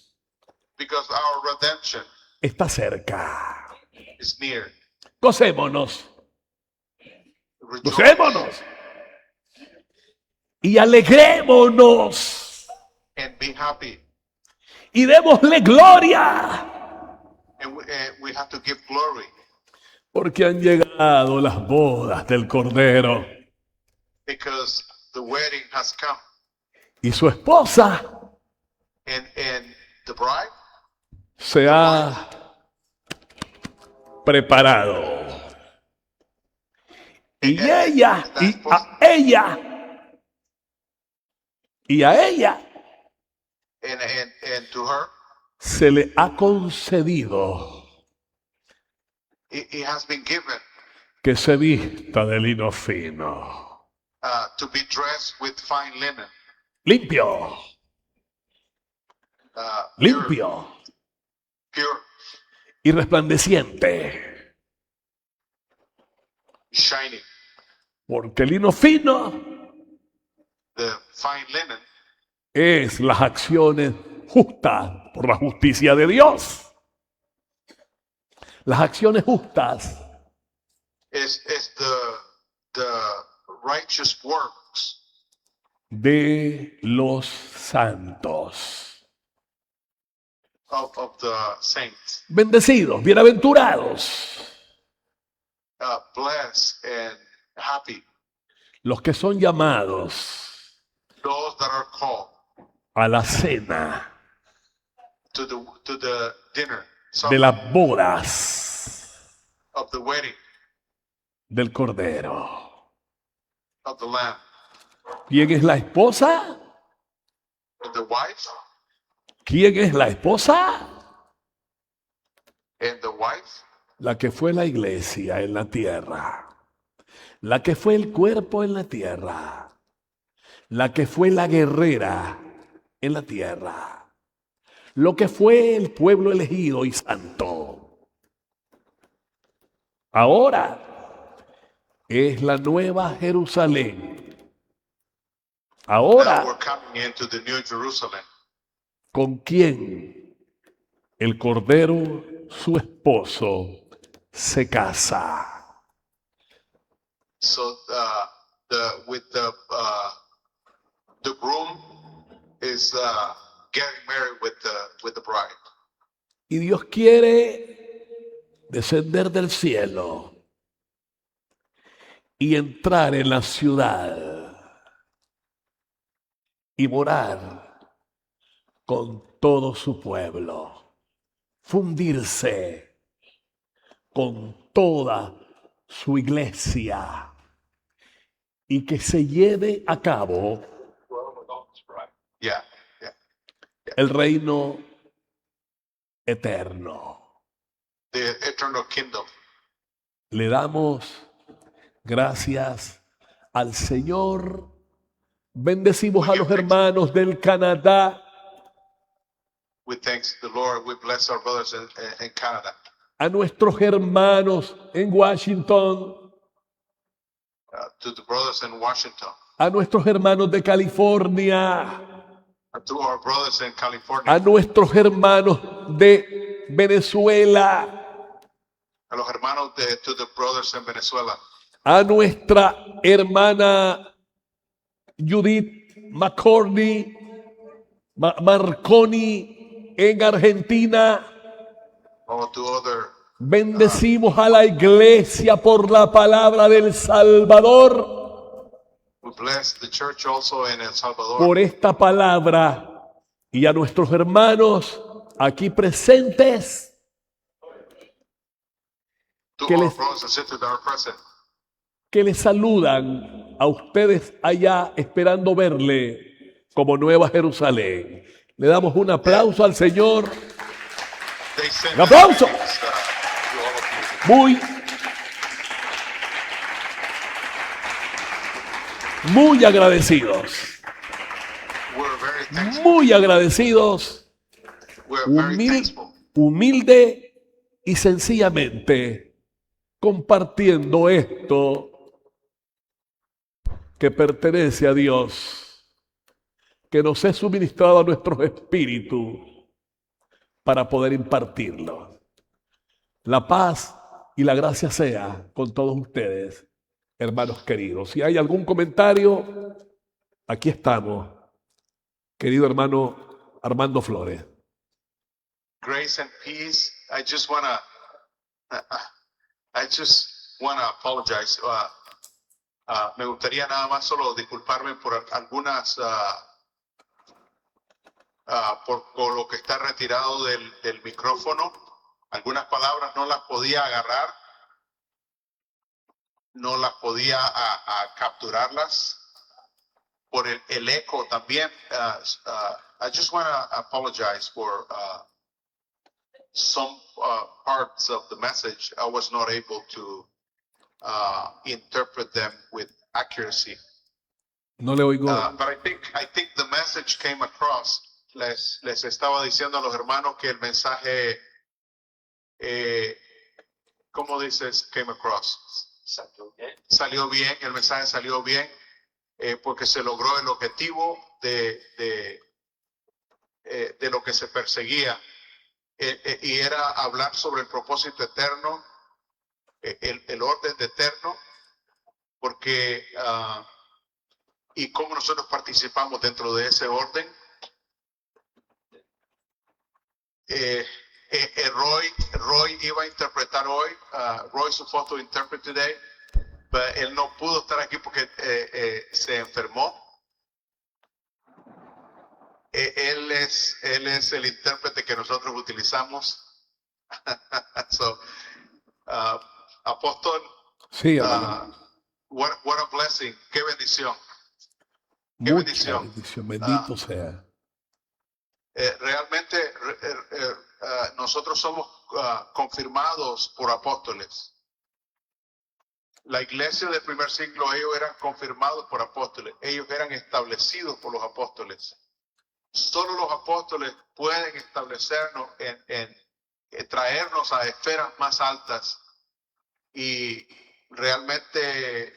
Speaker 4: because our redemption
Speaker 2: está cerca.
Speaker 4: is near.
Speaker 2: Gocémonos,
Speaker 4: Rejoice
Speaker 2: gocémonos y alegrémonos
Speaker 4: and be happy.
Speaker 2: y démosle gloria,
Speaker 4: And we have to give glory
Speaker 2: porque han llegado las bodas del Cordero
Speaker 4: because the wedding has come.
Speaker 2: y su esposa
Speaker 4: And the bride
Speaker 2: se ha preparado. Y ella, y a ella
Speaker 4: and to her,
Speaker 2: se le ha concedido
Speaker 4: it has been given
Speaker 2: que se vista de lino fino,
Speaker 4: to be dressed with fine linen,
Speaker 2: limpio, limpio
Speaker 4: pure,
Speaker 2: y resplandeciente,
Speaker 4: shining.
Speaker 2: porque el lino fino
Speaker 4: The fine linen
Speaker 2: es las acciones justas por la justicia de Dios. Las acciones justas
Speaker 4: is the righteous works
Speaker 2: de los santos.
Speaker 4: of the saints.
Speaker 2: Bendecidos, bienaventurados,
Speaker 4: Blessed and happy,
Speaker 2: los que son llamados
Speaker 4: those that are called
Speaker 2: a la cena
Speaker 4: to the dinner
Speaker 2: de las bodas
Speaker 4: of the wedding
Speaker 2: del Cordero.
Speaker 4: of the Lamb.
Speaker 2: ¿Quién es la esposa?
Speaker 4: And the wife
Speaker 2: ¿Quién es la esposa?
Speaker 4: and the wife,
Speaker 2: La que fue la iglesia en la tierra, la que fue el cuerpo en la tierra, la que fue la guerrera en la tierra, lo que fue el pueblo elegido y santo. Ahora es la nueva Jerusalén.
Speaker 4: now
Speaker 2: Ahora,
Speaker 4: we're coming into the New Jerusalem.
Speaker 2: ¿con quién el Cordero, su esposo, se casa?
Speaker 4: So the groom is getting married with the bride.
Speaker 2: Y Dios quiere descender del cielo y entrar en la ciudad y morar con todo su pueblo, fundirse con toda su iglesia y que se lleve a cabo
Speaker 4: Yeah, yeah.
Speaker 2: el reino eterno.
Speaker 4: The eternal kingdom.
Speaker 2: Le damos gracias al Señor. Bendecimos a los hermanos del Canadá,
Speaker 4: We thanks the Lord. We bless our brothers in Canada.
Speaker 2: a nuestros hermanos en Washington,
Speaker 4: To the brothers in Washington.
Speaker 2: a nuestros hermanos de California,
Speaker 4: To our brothers in California.
Speaker 2: a nuestros hermanos de Venezuela,
Speaker 4: A los hermanos to the brothers in Venezuela.
Speaker 2: a nuestra hermana Judith Marconi en Argentina.
Speaker 4: To other.
Speaker 2: Bendecimos a la iglesia por la palabra del Salvador,
Speaker 4: We bless the church also in El Salvador.
Speaker 2: por esta palabra, y a nuestros hermanos aquí presentes
Speaker 4: To
Speaker 2: que
Speaker 4: our
Speaker 2: les-
Speaker 4: brothers and sisters that are present.
Speaker 2: que les saludan a ustedes allá esperando verle como Nueva Jerusalén. Le damos un aplauso al Señor,
Speaker 4: They send
Speaker 2: Un aplauso.
Speaker 4: greetings, to all of you.
Speaker 2: muy agradecidos,
Speaker 4: We're very thankful.
Speaker 2: muy agradecidos,
Speaker 4: We're very
Speaker 2: humil-
Speaker 4: thankful.
Speaker 2: humilde y sencillamente compartiendo esto que pertenece a Dios, que nos es suministrado a nuestros espíritus para poder impartirlo. La paz y la gracia sea con todos ustedes, hermanos queridos. Si hay algún comentario, aquí estamos, querido hermano Armando Flores.
Speaker 4: Grace and peace. I just wanna apologize. Me gustaría nada más solo disculparme por algunas por lo que está retirado del micrófono. Algunas palabras no las podía agarrar, no las podía capturarlas por el eco también. I just want to apologize for some parts of the message. I was not able to interpret them with accuracy.
Speaker 2: No le oigo.
Speaker 4: But I think the message came across. Les estaba diciendo a los hermanos que el mensaje, ¿cómo dices? Came across. Salió bien, el mensaje salió bien, porque se logró el objetivo de lo que se perseguía, y era hablar sobre el propósito eterno, el orden eterno, porque y cómo nosotros participamos dentro de ese orden. Roy iba a interpretar hoy. Roy supposed to interpret today, pero él no pudo estar aquí porque se enfermó. Él es el intérprete que nosotros utilizamos. So, apóstol,
Speaker 2: Sí, hermano.
Speaker 4: what a blessing, qué bendición. qué
Speaker 2: Mucha
Speaker 4: bendición.
Speaker 2: bendición. Bendito sea.
Speaker 4: Realmente nosotros somos confirmados por apóstoles. La iglesia del primer siglo, ellos eran confirmados por apóstoles, ellos eran establecidos por los apóstoles. Solo los apóstoles pueden establecernos en traernos a esferas más altas, y realmente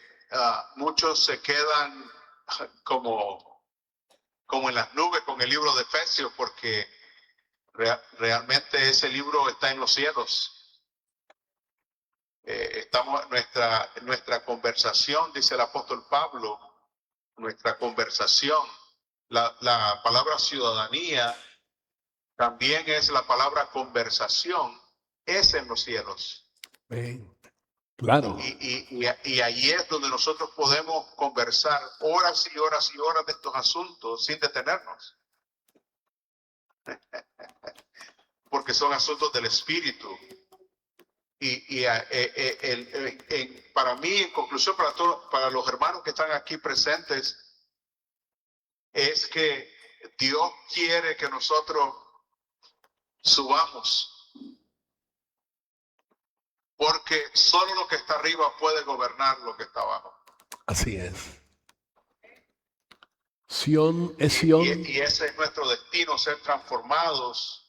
Speaker 4: muchos se quedan como en las nubes con el libro de Efesios, porque realmente ese libro está en los cielos. Estamos nuestra conversación, dice el apóstol Pablo, nuestra conversación, la palabra ciudadanía también es la palabra conversación, es en los cielos.
Speaker 2: Ven. Claro.
Speaker 4: Y ahí es donde nosotros podemos conversar horas y horas y horas de estos asuntos sin detenernos. porque son asuntos del espíritu. Para mí, en conclusión, para los hermanos que están aquí presentes, es que Dios quiere que nosotros subamos, porque solo lo que está arriba puede gobernar lo que está abajo.
Speaker 2: Así es. Sión es Sión.
Speaker 4: Y ese es nuestro destino, ser transformados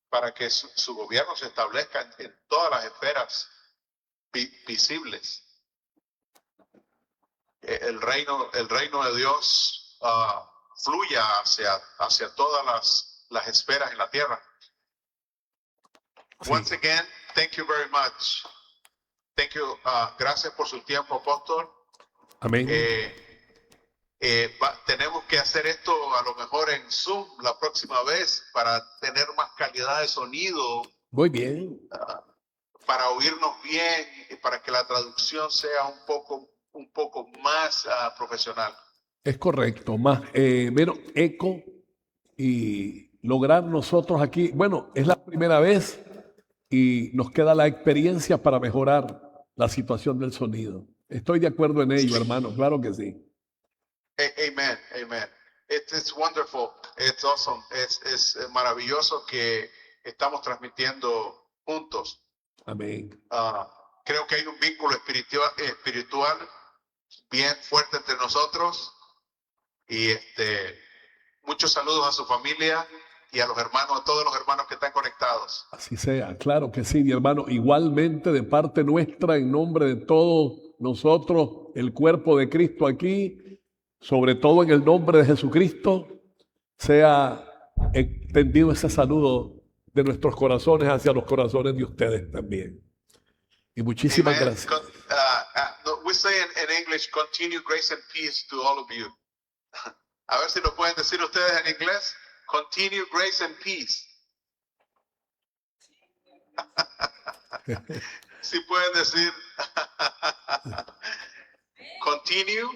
Speaker 4: para que su gobierno se establezca en todas las esferas visibles. El reino de Dios fluya hacia todas las esferas en la tierra.
Speaker 2: Sí.
Speaker 4: Once again, thank you very much. Thank you. Gracias por su tiempo, apóstol.
Speaker 2: Amén.
Speaker 4: Tenemos que hacer esto a lo mejor en Zoom la próxima vez para tener más calidad de sonido,
Speaker 2: Muy bien.
Speaker 4: para oírnos bien y para que la traducción sea un poco más profesional.
Speaker 2: Es correcto. Más menos eco y lograr nosotros aquí. Bueno, es la primera vez y nos queda la experiencia para mejorar la situación del sonido. Estoy de acuerdo en ello, hermano. Claro que sí.
Speaker 4: Amen, amen. It's wonderful. It's awesome. Es maravilloso que estamos transmitiendo juntos.
Speaker 2: Amén.
Speaker 4: Creo que hay un vínculo espiritual bien fuerte entre nosotros. Y muchos saludos a su familia y a los hermanos, a todos los hermanos que están conectados.
Speaker 2: Así sea, claro que sí, mi hermano. Igualmente de parte nuestra, en nombre de todos nosotros, el cuerpo de Cristo aquí, sobre todo en el nombre de Jesucristo, sea extendido ese saludo de nuestros corazones hacia los corazones de ustedes también. Y muchísimas
Speaker 4: Amen.
Speaker 2: gracias.
Speaker 4: We say in English, continue grace and peace to all of you. A ver si lo pueden decir ustedes en inglés. Continue grace and peace. Si pueden decir continue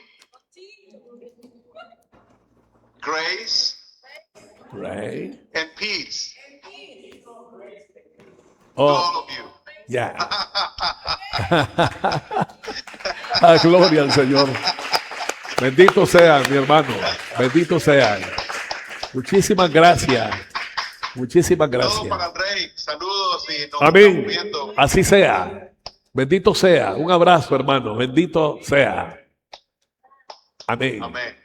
Speaker 4: grace
Speaker 2: Right.
Speaker 4: and peace to
Speaker 2: Oh,
Speaker 4: all of you.
Speaker 2: ya. Ah, gloria al Señor. Bendito sea, mi hermano. Bendito sea. Muchísimas gracias. Muchísimas
Speaker 4: Saludos para
Speaker 2: gracias.
Speaker 4: el rey. Saludos y nos
Speaker 2: Amén.
Speaker 4: estamos viendo.
Speaker 2: Así sea. Bendito sea. Un abrazo, hermano. Bendito sea. Amén.
Speaker 4: Amén.